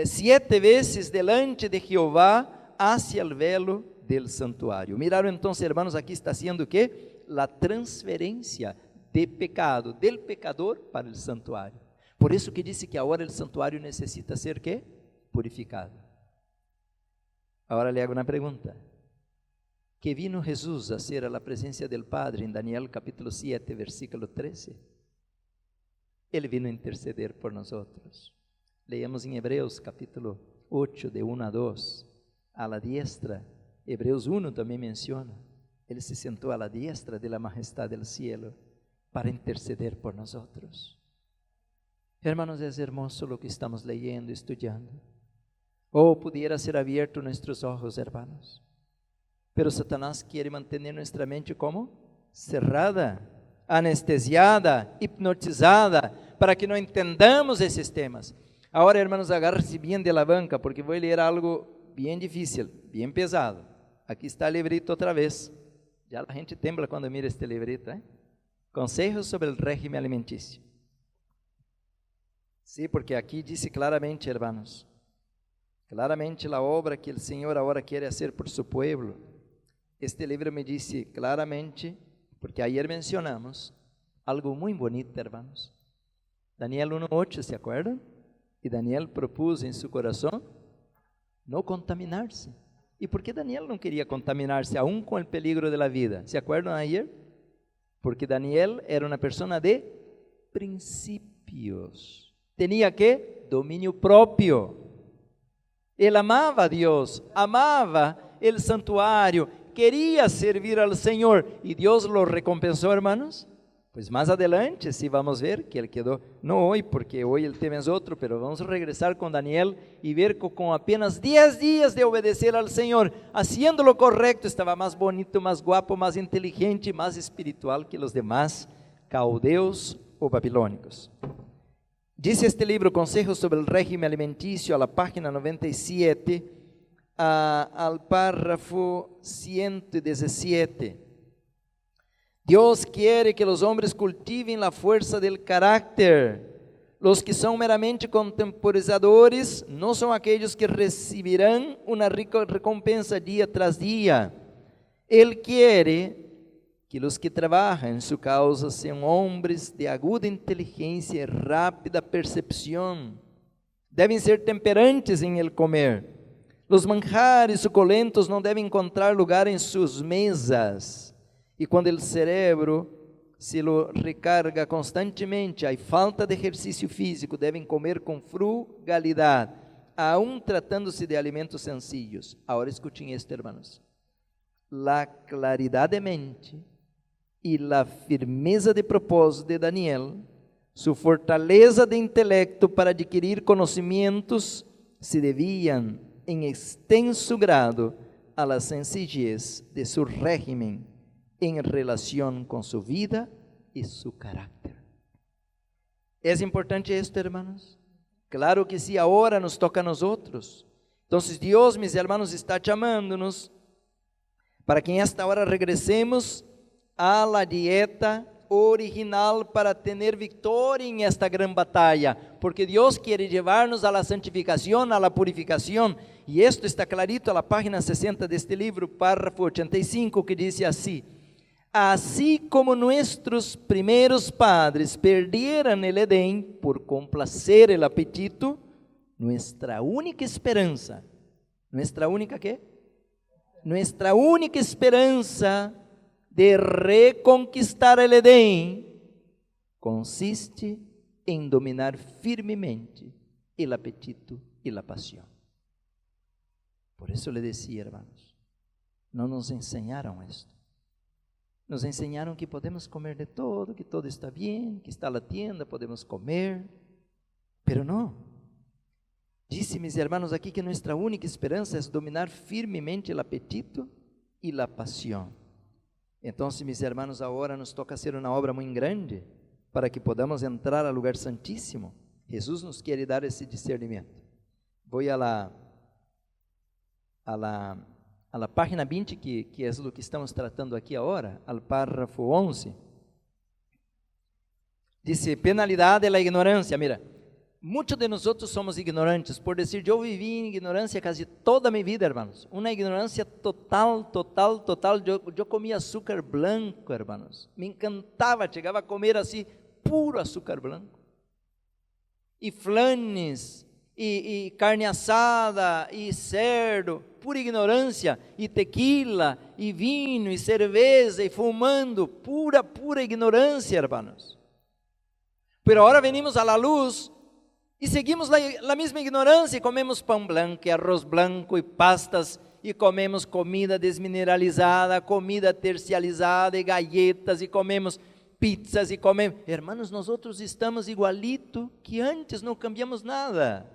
7 veces delante de Jehová hacia el velo del santuario. Miraron entonces, hermanos, aquí está haciendo ¿qué? La transferencia de pecado del pecador para el santuario. Por eso que dice que ahora el santuario necesita ser ¿qué? Purificado. Ahora le hago una pregunta. ¿Qué vino Jesús a hacer a la presencia del Padre en Daniel capítulo 7, versículo 13? Ele vino a interceder por nosotros. Leemos en Hebreos capítulo 8, de 1 a 2, a la diestra. Hebreos 1 también menciona. Ele se sentó a la diestra de la majestad del cielo para interceder por nosotros. Hermanos, es hermoso lo que estamos leyendo, estudiando. Oh, pudiera ser abierto nuestros ojos, hermanos. Pero Satanás quiere mantener nuestra mente como cerrada, anestesiada, hipnotizada, para que não entendamos esses temas. Agora, hermanos, agarre-se bem de la banca, porque vou ler algo bem difícil, bem pesado. Aqui está o librito outra vez. Já a gente tembla quando mira este librito, ¿eh? Consejos sobre o régimen alimentício. Sí, porque aqui diz claramente, hermanos, claramente a obra que o Senhor agora quer fazer por seu povo. Este livro me disse claramente, porque ayer mencionamos algo muito bonito, hermanos. Daniel 1:8, ¿se acuerdan? E Daniel propuso em seu coração não contaminar-se. E por que Daniel não queria contaminar-se, aún com o peligro da vida? ¿Se acuerdan ayer? Porque Daniel era uma pessoa de princípios. Tinha que domínio próprio. Ele amava a Deus, amava o santuário, queria servir ao Senhor, e Deus lo recompensou, hermanos. Pues mais adelante, sí, vamos ver que ele quedou, não hoje, porque hoje o tema é outro, pero vamos regressar com Daniel e ver que com apenas 10 dias de obedecer ao Senhor, haciendo lo correcto, estava mais bonito, mais guapo, mais inteligente, mais espiritual que os demás caldeus ou babilônicos. Diz este livro, Consejos sobre o Régimen Alimenticio, a la página 97, al párrafo 117. Deus quiere que os homens cultivem a força del carácter. Los que são meramente contemporizadores não são aqueles que recibirão uma rica recompensa dia tras dia. Ele quiere que os que trabalham em sua causa sejam homens de aguda inteligência e rápida percepção. Devem ser temperantes em el comer. Los manjares suculentos não devem encontrar lugar em suas mesas. E quando o cérebro se lo recarga constantemente, há falta de exercício físico, devem comer com frugalidade, aun tratando-se de alimentos sencillos. Agora escutem esto, hermanos. La claridad de mente y la firmeza de propósito de Daniel, su fortaleza de intelecto para adquirir conocimientos, se debían en extenso grado a la sencillez de su régimen en relación con su vida y su carácter. ¿Es importante esto, hermanos? Claro que sí, ahora nos toca a nosotros. Entonces Dios, mis hermanos, está chamándonos para que en esta hora regresemos a la dieta original para tener victoria en esta gran batalla, porque Dios quiere llevarnos a la santificación, a la purificación, y esto está clarito a la página 60 de este libro, párrafo 85, que dice así: así como nuestros primeros padres perdieran el Edén por complacer el apetito, nuestra única esperanza, ¿nuestra única qué? Nuestra única esperanza de reconquistar el Edén consiste en dominar firmemente el apetito y la pasión. Por eso le decía, hermanos, no nos enseñaron esto. Nos enseñaron que podemos comer de todo, que todo está bien, que está la tienda, podemos comer, pero no. Dice, mis hermanos, aquí que nuestra única esperanza es dominar firmemente el apetito y la pasión. Entonces, mis hermanos, ahora nos toca hacer una obra muy grande para que podamos entrar al lugar santísimo. Jesús nos quiere dar ese discernimiento. Voy a la página 20, que es lo que estamos tratando aquí ahora, al párrafo 11. Dice, penalidad de la ignorancia. Mira, muchos de nosotros somos ignorantes, por decir, yo viví en ignorancia casi toda mi vida, hermanos, una ignorancia total, yo comía azúcar blanco, hermanos, me encantaba, llegaba a comer así, puro azúcar blanco, y flanes, y carne asada, y cerdo, pura ignorancia, y tequila, y vino, y cerveza, y fumando, pura ignorancia, hermanos. Pero ahora venimos a la luz, y seguimos la misma ignorancia, y comemos pan blanco, y arroz blanco, y pastas, y comemos comida desmineralizada, comida tercializada, y galletas, y comemos pizzas, y comemos... Hermanos, nosotros estamos igualito que antes, no cambiamos nada.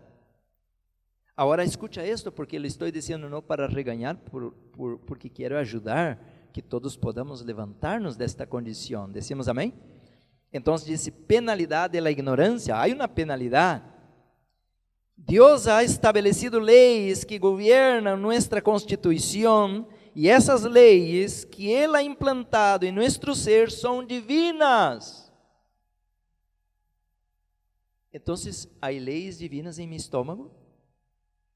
Ahora escucha esto, porque le estoy diciendo no para regañar, porque quiero ayudar, que todos podamos levantarnos de esta condición. Decimos amén? Entonces dice, penalidad de la ignorancia. Hay una penalidad. Dios ha establecido leyes que gobiernan nuestra constitución, y esas leyes que Él ha implantado en nuestro ser son divinas. Entonces, ¿hay leyes divinas en mi estómago?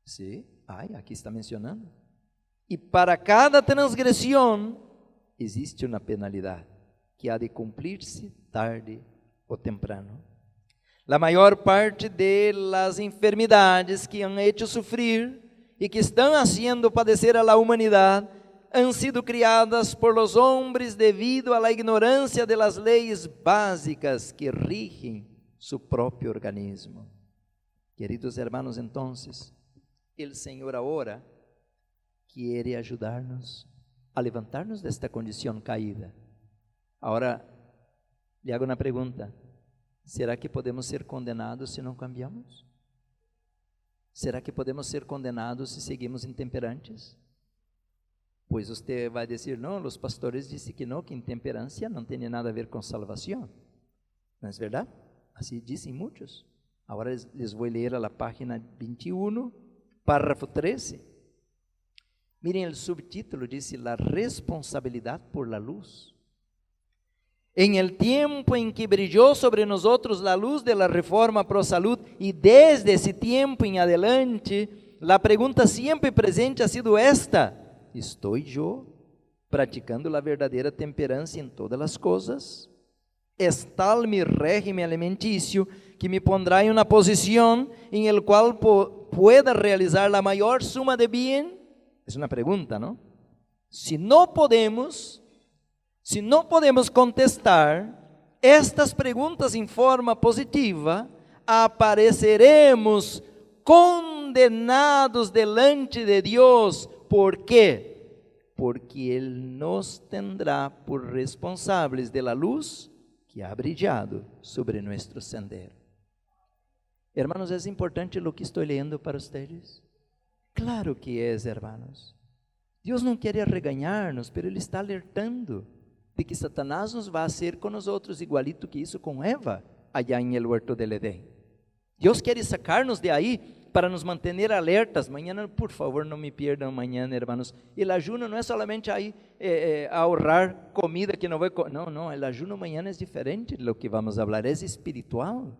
Sí, aquí está mencionando. Y para cada transgresión existe una penalidad que ha de cumplirse tarde o temprano. La mayor parte de las enfermedades que han hecho sufrir y que están haciendo padecer a la humanidad han sido criadas por los hombres debido a la ignorancia de las leyes básicas que rigen su propio organismo. Queridos hermanos, entonces, el Señor ahora quiere ayudarnos a levantarnos de esta condición caída. Ahora, le hago una pregunta. ¿Será que podemos ser condenados si no cambiamos? ¿Será que podemos ser condenados si seguimos intemperantes? Pues usted va a decir, no, los pastores dicen que intemperancia no tiene nada a ver con salvación. ¿No es verdad? Así dicen muchos. Ahora les voy a leer a la página 21, párrafo 13. Miren el subtítulo, dice, la responsabilidad por la luz. En el tiempo en que brilló sobre nosotros la luz de la reforma pro salud, y desde ese tiempo en adelante, la pregunta siempre presente ha sido esta: ¿estoy yo practicando la verdadera temperancia en todas las cosas? ¿Es tal mi régimen alimenticio que me pondrá en una posición en el cual pueda realizar la mayor suma de bien? Es una pregunta, ¿no? Si no podemos contestar estas preguntas en forma positiva, apareceremos condenados delante de Dios. ¿Por qué? Porque Él nos tendrá por responsables de la luz que ha brillado sobre nuestro sendero. Hermanos, ¿es importante lo que estoy leyendo para ustedes? Claro que es, hermanos. Dios não quer regañarnos, pero Ele está alertando de que Satanás nos vai fazer com nós outros igualito que isso com Eva, allá em el huerto del Edén. Deus quer sacar-nos de aí para nos manter alertas. Mañana, por favor, não me perdam amanhã, hermanos. El ayuno não é solamente aí ahorrar comida que não vai comer. Não, el ayuno amanhã é diferente de lo que vamos falar, é espiritual.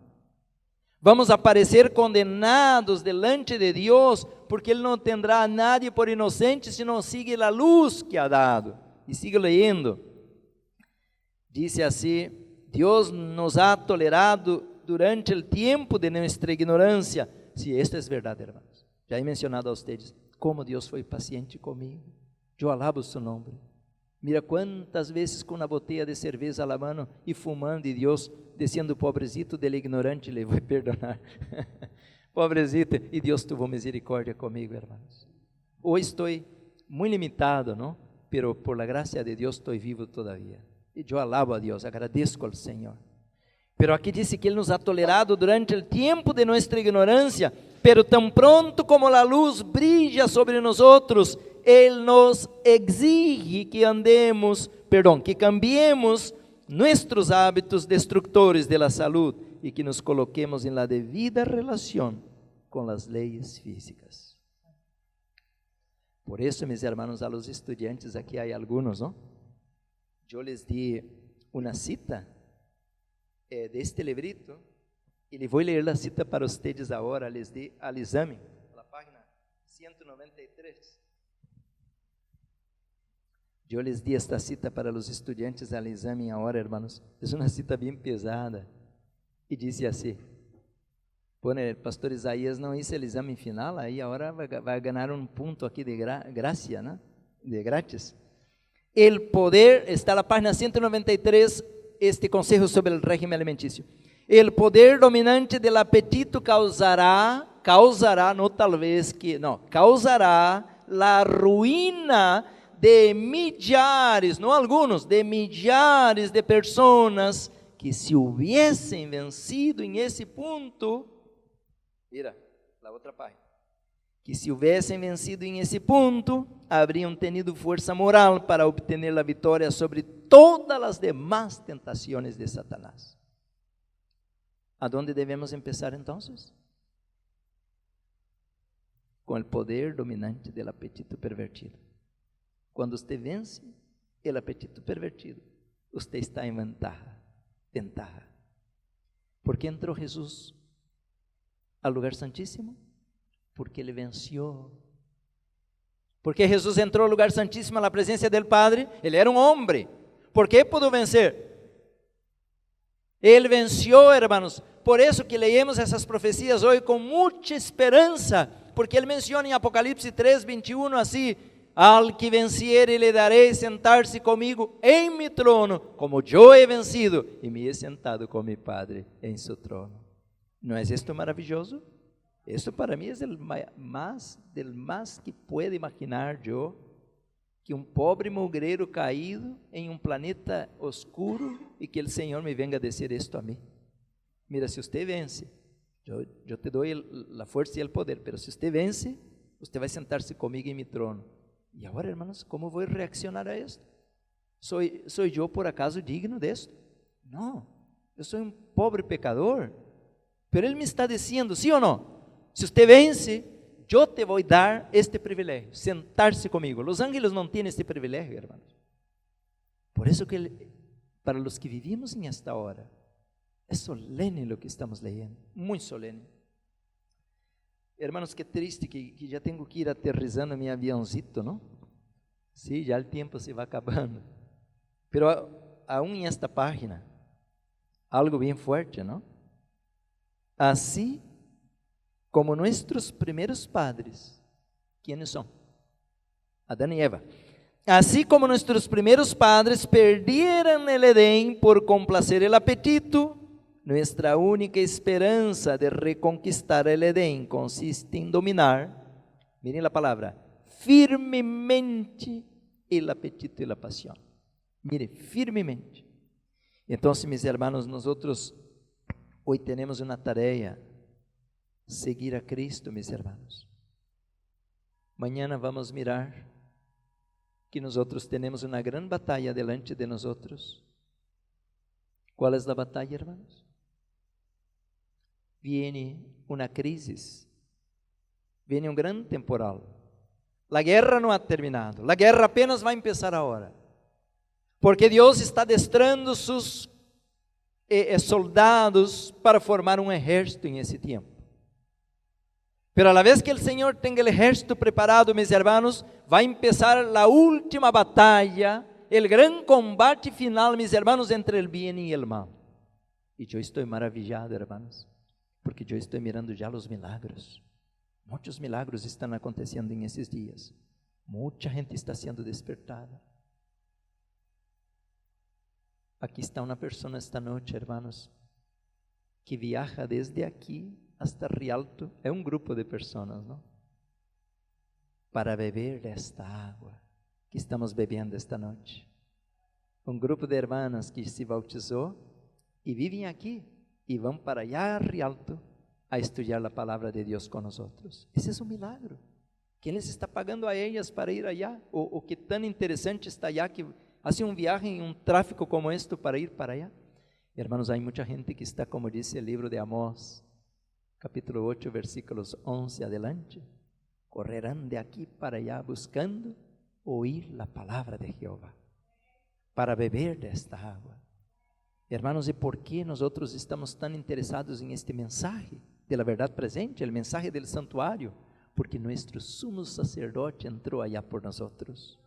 Vamos aparecer condenados delante de Deus, porque Ele não tendrá a nadie por inocente, se não sigue a luz que ha dado. E siga leyendo. Dice assim: Deus nos ha tolerado durante o tempo de nossa ignorância. Se esta é verdade, irmãos. Já he mencionado a vocês como Deus foi paciente comigo. Eu alabo seu nome. Mira quantas vezes com uma botella de cerveja a la mano e fumando, e Deus dizendo: pobrecito del ignorante, le vou perdonar. Pobrecito, e Deus tuvo misericórdia comigo, hermanos. Hoje estou muito limitado, não? Pero por la gracia de Deus estou vivo todavía. E eu alabo a Deus, agradeço ao Senhor. Pero aqui diz que Ele nos ha tolerado durante o tempo de nossa ignorância, pero tão pronto como a luz brilha sobre nós outros, Ele nos exige que que cambiemos nossos hábitos destructores de la salud e que nos coloquemos em la devida relação com as leis físicas. Por isso, meus irmãos, a los estudiantes, aqui há alguns, não? Eu les di uma cita de este librito, e vou ler a cita para vocês agora. Les di al exame, na página 193. Eu les di esta cita para os estudiantes al exame agora, hermanos. É uma cita bem pesada. E disse assim: bueno, o pastor Isaías não hizo o exame final, aí agora vai ganhar um ponto aqui de graça, né? De grátis. El poder, está na página 193, este consejo sobre o régimen alimenticio. El poder dominante del apetito causará la ruína de millares, não alguns, de millares de pessoas que se hubiesen vencido em esse ponto, mira, a outra página, que se hubiesen vencido em esse ponto, habrían tenido força moral para obter a vitória sobre todas as demás tentações de Satanás. ¿Aonde devemos empezar entonces? Com o poder dominante do apetito pervertido. Quando você vence o apetito pervertido, você está em ventaja. ¿Por que entrou Jesus ao lugar santíssimo? Porque Ele venceu. Porque Jesus entrou ao lugar santíssimo, na presença do Padre. Ele era um homem. ¿Por que pudo vencer? Ele venceu, hermanos. Por isso que leemos essas profecias hoje com muita esperança, porque Ele menciona em Apocalipse 3:21 assim: al que venciere le darei sentar-se comigo em mi trono, como eu he vencido e me he sentado com mi Padre em seu trono. Não é isto maravilhoso? Isso para mim é del más que puedo imaginar eu, que um pobre mugreiro caído em um planeta oscuro e que o Senhor me venga a dizer isto a mim. Mira, se você vence, eu te dou a força e o poder, mas se você vence, você vai sentar-se comigo em mi trono. E agora, hermanos, como vou reaccionar a isto? Sou eu por acaso digno disto? Não, eu sou um pobre pecador, mas Ele me está dizendo, sim ou não? Se você vence, eu te vou dar este privilégio, sentar-se comigo. Os ángeles não têm este privilégio, hermanos. Por isso que para os que vivimos em esta hora, é solene o que estamos leyendo, muito solene. Hermanos, que triste que já tenho que ir aterrizando meu aviãozito, não? Sim, já o tempo se vai acabando. Pero aún em esta página, algo bem forte, não? Así como nuestros primeros padres, ¿quiénes son? Adán y Eva. Así como nuestros primeros padres perdieron el Edén por complacer el apetito, nuestra única esperanza de reconquistar el Edén consiste en dominar, miren la palabra, firmemente el apetito y la pasión. Mire, firmemente. Entonces, mis hermanos, nosotros hoy tenemos una tarea, seguir a Cristo, mis hermanos. Mañana vamos a mirar que nosotros tenemos una gran batalla delante de nosotros. ¿Cuál es la batalla, hermanos? Viene una crisis, viene un gran temporal. La guerra no ha terminado, la guerra apenas va a empezar ahora, porque Dios está adestrando sus soldados para formar un ejército en ese tiempo. Pero a la vez que el Señor tenga el ejército preparado, mis hermanos, va a empezar la última batalla, el gran combate final, mis hermanos, entre el bien y el mal. Y yo estoy maravillado, hermanos, porque yo estoy mirando ya los milagros. Muchos milagros están aconteciendo en esos días. Mucha gente está siendo despertada. Aquí está una persona esta noche, hermanos, que viaja desde aquí hasta Rialto, é um grupo de pessoas, não? Para beber desta água que estamos bebendo esta noite. Um grupo de hermanas que se bautizou e vivem aqui e vão para allá a Rialto a estudar a palavra de Deus com nós. Esse é um milagre. Quem les está pagando a elas para ir allá? O que tão interessante está allá que hace viagem em tráfico como este para ir para allá? Hermanos, há muita gente que está, como disse o livro de Amós, capítulo 8, versículos 11 adelante, correrán de aquí para allá buscando oír la palabra de Jehová, para beber de esta agua. Hermanos, ¿y por qué nosotros estamos tan interesados en este mensaje de la verdad presente, el mensaje del santuario? Porque nuestro sumo sacerdote entró allá por nosotros.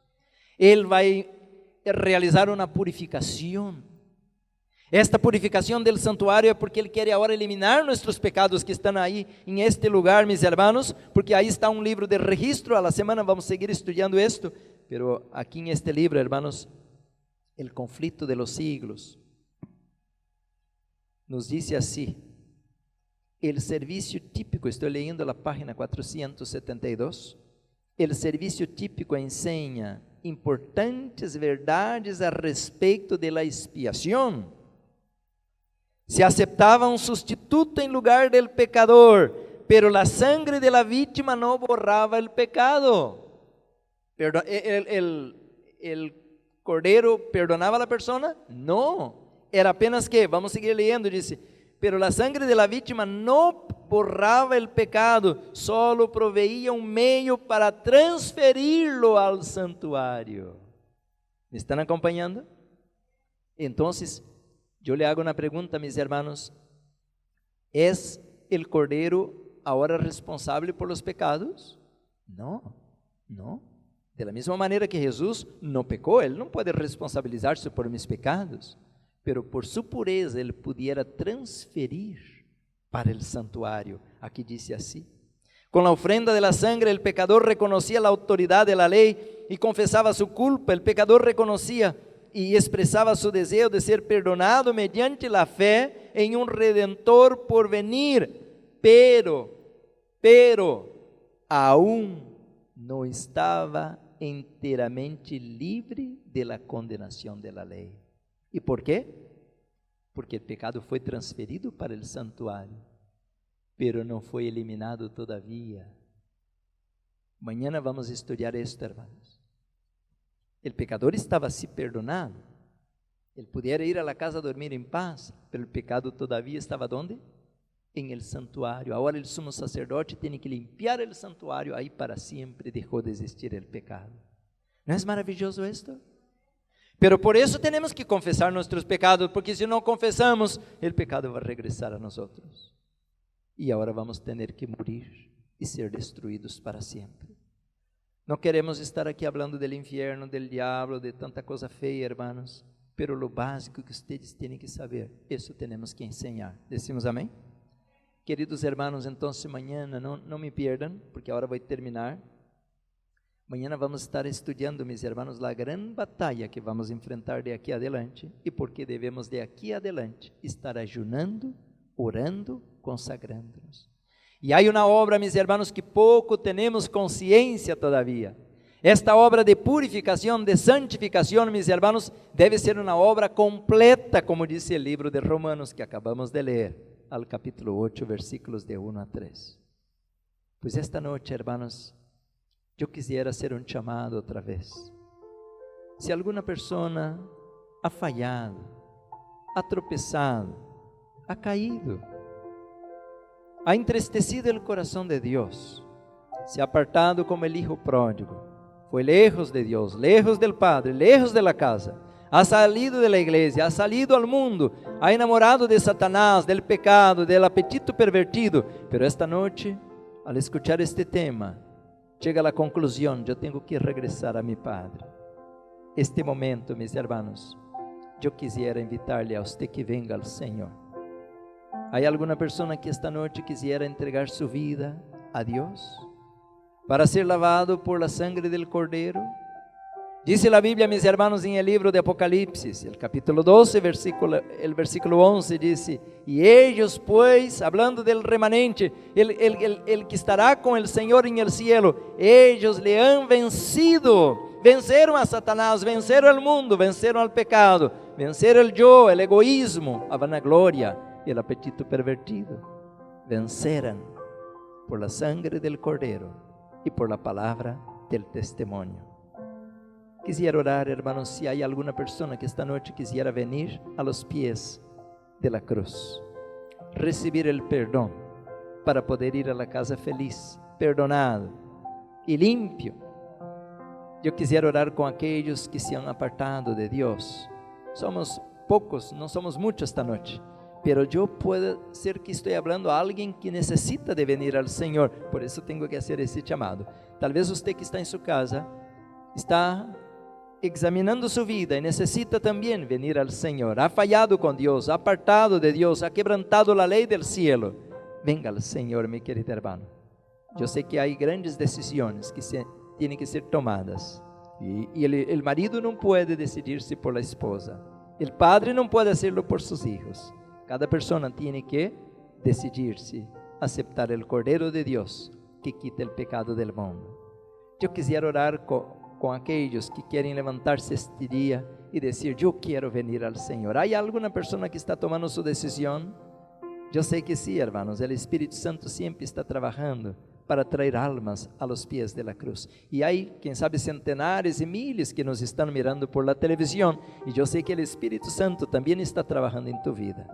Él va a realizar una purificación. Esta purificação del santuário é porque Ele quer agora eliminar nossos pecados que estão aí em este lugar, mis hermanos, porque aí está um livro de registro. A la semana vamos seguir estudando esto, pero aqui em este livro, hermanos, el conflicto de los siglos nos dice assim: el servicio típico, estou leyendo a página 472, el servicio típico enseña importantes verdades a respeito de la expiación. Se aceptava um sustituto em lugar del pecador, pero la sangre de la víctima no borraba el pecado. El cordero perdonava a la persona? No, era apenas que, vamos seguir leyendo, dice, pero la sangre de la víctima no borrava el pecado, solo proveía un medio para transferirlo al santuario. ¿Me están acompañando? Entonces, yo le hago una pregunta, mis hermanos: ¿es el cordero ahora responsable por los pecados? No, no. De la misma manera que Jesús no pecó, Él no puede responsabilizarse por mis pecados, pero por su pureza Él pudiera transferir para el santuario. Aquí dice así: con la ofrenda de la sangre el pecador reconocía la autoridad de la ley y confesaba su culpa. El pecador reconocía y expresaba su deseo de ser perdonado mediante la fe en un redentor por venir, pero aún no estaba enteramente libre de la condenación de la ley. ¿Y por qué? Porque el pecado fue transferido para el santuario, pero no fue eliminado todavía. Mañana vamos a estudiar esto, hermanos. El pecador estava así perdonado, ele pudiera ir a la casa a dormir en paz, pero el pecado todavía estava ¿dónde? En el santuario. Ahora el sumo sacerdote tiene que limpiar el santuario, ahí para siempre dejó de existir el pecado. ¿No es maravilloso esto? Pero por eso tenemos que confesar nuestros pecados, porque si no confesamos, el pecado va a regresar a nosotros. Y ahora vamos a tener que morir y ser destruidos para siempre. Não queremos estar aqui falando do inferno, do diabo, de tanta coisa feia, hermanos, pero lo básico que ustedes têm que saber, isso temos que ensinar. Decimos amém? Queridos hermanos, então mañana, não me pierdan, porque agora vou terminar. Mañana vamos estar estudando, mis hermanos, a grande batalha que vamos enfrentar de aqui adelante e porque devemos de aqui adelante estar ayunando, orando, consagrando-nos. E há uma obra, mis hermanos, que pouco temos consciência todavia. Esta obra de purificação, de santificação, mis hermanos, deve ser uma obra completa, como diz o livro de Romanos que acabamos de ler, ao capítulo 8, versículos de 1 a 3. Pois esta noite, hermanos, eu quisiera hacer um chamado outra vez. Se alguma pessoa ha falhado, ha tropeçado, ha caído, ha entristecido o coração de Deus, se ha apartado como el hijo pródigo, foi lejos de Deus, lejos del Padre, lejos de la casa, ha salido de la iglesia, ha salido al mundo, ha enamorado de Satanás, del pecado, del apetito pervertido, pero esta noche, al escuchar este tema, chega à conclusão, eu tenho que regressar a meu Padre. Este momento, mis hermanos, eu quisiera invitar-lhe a você que venga ao Senhor. Há alguma pessoa que esta noite quisiera entregar sua vida a Deus para ser lavado por la sangre del Cordeiro? Dice la Biblia, mis hermanos, en el libro de Apocalipsis, el capítulo 12, el versículo 11, dice, y ellos pues, hablando del remanente, el que estará con el Señor en el cielo, ellos le han vencido, venceram a Satanás, venceram al mundo, venceram al pecado, venceram el yo, el egoísmo, a vanagloria, el apetito pervertido, venceram por la sangre del Cordero y por la palabra del testimonio. Quisiera orar, hermanos, se há alguma pessoa que esta noite quisiera venir a los pies de la cruz, recibir el perdón para poder ir a la casa feliz, perdonado y limpio. Eu quisiera orar com aqueles que se han apartado de Deus. Somos poucos, não somos muitos esta noite, pero eu puedo ser que estou falando a alguém que necessita de venir ao Senhor, por isso tenho que fazer esse chamado. Talvez você que está em sua casa, está examinando sua vida e necessita também venir ao Senhor, ha falhado com Deus, ha apartado de Deus, ha quebrantado a lei del cielo, venga ao Senhor, meu querido hermano. Eu sei que há grandes decisões que têm que ser tomadas, e o marido não pode decidir-se por la esposa, o padre não pode hacerlo por seus filhos, cada pessoa tem que decidir-se, aceitar o Cordeiro de Deus, que quita o pecado del mundo. Eu quisiera orar com aqueles que querem levantar-se este dia e dizer, eu quero venir ao Senhor. Há alguma pessoa que está tomando sua decisão? Eu sei que sim, hermanos, o Espírito Santo sempre está trabalhando para trazer almas a los pies de la cruz. E há, quem sabe, centenares e miles que nos estão mirando por la televisão, e eu sei que o Espírito Santo também está trabalhando em tu vida.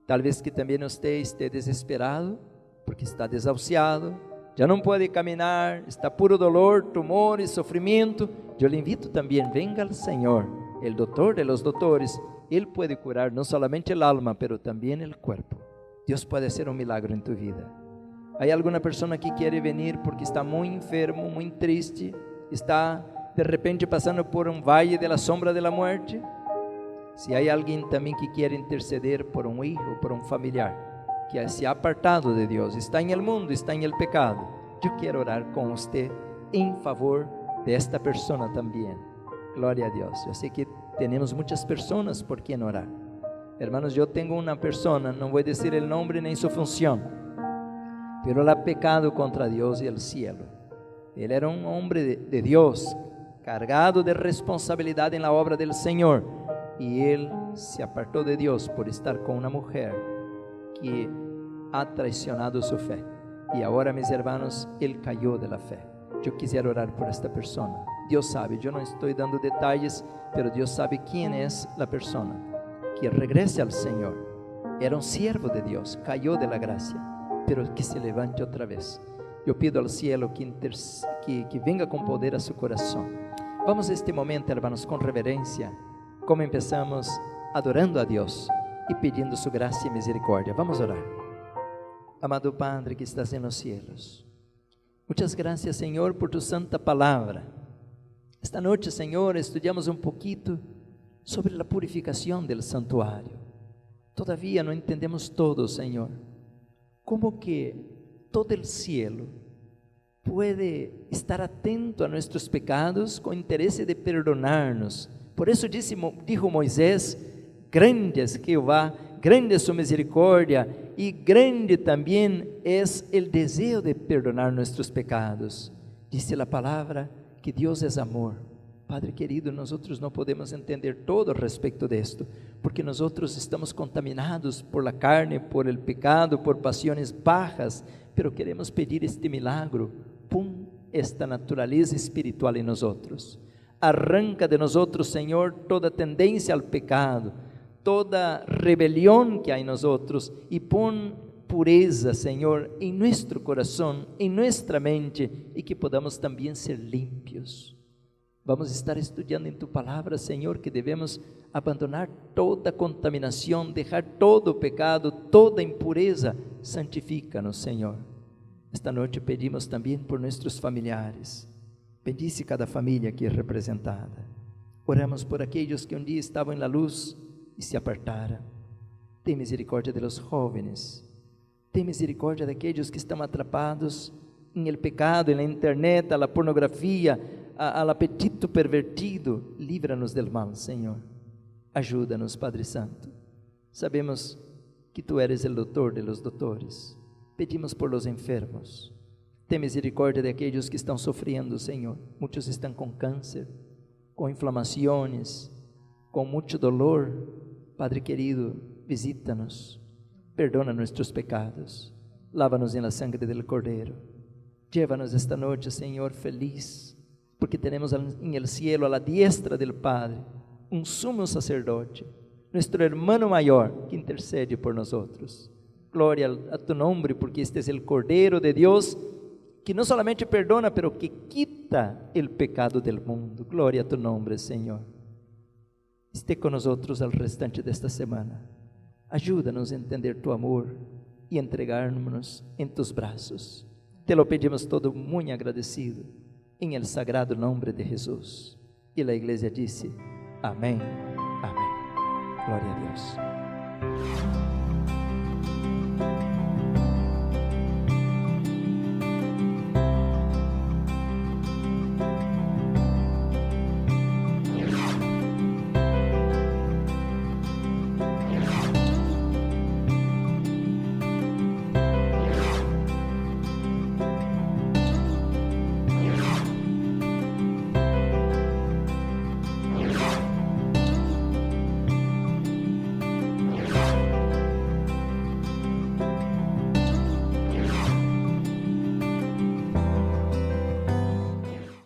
Talvez que também você esteja desesperado, porque está desahuciado, já não pode caminhar, está puro dolor, tumor e sofrimento. Eu lhe invito também, venga ao Senhor, o doutor de los doutores. Ele pode curar não somente a alma, pero também o corpo. Deus pode fazer milagre em tu vida. Há alguma pessoa que quer venir porque está muito enfermo, muito triste, está de repente passando por vale de la sombra de la muerte. Se há alguém também que quer interceder por hijo, por familiar, que se ha apartado de Deus, está em el mundo, está em el pecado, eu quero orar com você em favor desta pessoa também. Glória a Deus. Eu sei que temos muitas pessoas por quem orar. Hermanos, eu tenho uma pessoa, não vou dizer o nome nem sua função, pero ela ha pecado contra Deus e o cielo. Ele era um homem de Deus, cargado de responsabilidade na obra do Senhor, e ele se apartou de Deus por estar com uma mulher que ha traicionado sua fé. E agora, mis hermanos, ele caiu de la fé. Eu quisiera orar por esta pessoa. Deus sabe, eu não estou dando detalhes, pero Deus sabe quem é a pessoa. Que regrese ao Senhor. Era um siervo de Deus, caiu de la gracia, pero que se levante outra vez. Eu pido ao cielo que venga com poder a seu coração. Vamos este momento, hermanos, com reverência, como empezamos adorando a Deus e pedindo sua graça e misericórdia. Vamos orar. Amado Padre que estás en los cielos, muchas gracias, Señor, por tu santa palabra. Esta noche, Señor, estudiamos un poquito sobre la purificación del santuario. Todavía no entendemos todo, Señor, como que todo el cielo puede estar atento a nuestros pecados com interesse de perdonar-nos. Por isso dijo Moisés: grande es Jehová, grande es su misericórdia, e grande também es el deseo de perdonar nuestros pecados. Dice a palavra que Deus é amor. Padre querido, nós não podemos entender todo a respeito disto, porque nós estamos contaminados por la carne, por el pecado, por pasiones bajas, pero queremos pedir este milagro. Pum esta naturaleza espiritual em nós. Arranca de nós, Senhor, toda tendência ao pecado, toda rebelião que há em nós, e põe pureza, Senhor, em nosso coração, em nossa mente, e que podamos também ser limpios. Vamos estar estudando em Tu palavra, Senhor, que devemos abandonar toda contaminação, deixar todo o pecado, toda impureza. Santifica-nos, Senhor. Esta noite pedimos também por nossos familiares. Bendice cada família aqui representada. Oramos por aqueles que dia estavam na luz e se apartaram. Tem misericórdia de los jóvenes. Tem misericórdia daqueles que estão atrapados em el pecado, na internet, a la pornografia, al apetito pervertido. Livra-nos del mal, Senhor. Ajuda-nos, Padre Santo. Sabemos que Tu eres el doutor de los doutores. Pedimos por los enfermos. Tem misericórdia de aqueles que estão sofrendo, Senhor. Muitos estão com câncer, com inflamações, com muito dolor. Padre querido, visita-nos. Perdona nossos pecados. Lava-nos na sangre del Cordeiro. Llévanos esta noite, Senhor, feliz, porque temos em el cielo, a la diestra del Padre, sumo sacerdote, nosso hermano maior, que intercede por nós. Glória a Tu nome, porque este é o Cordeiro de Deus, que não solamente perdona, pero que quita o pecado del mundo. Glória a Tu nome, Senhor. Esté com nós ao restante desta semana. Ajuda-nos a entender Tu amor e entregar-nos em Tus braços. Te lo pedimos todo muito agradecido, em el sagrado nome de Jesus. E a igreja disse: amém, amém. Glória a Deus.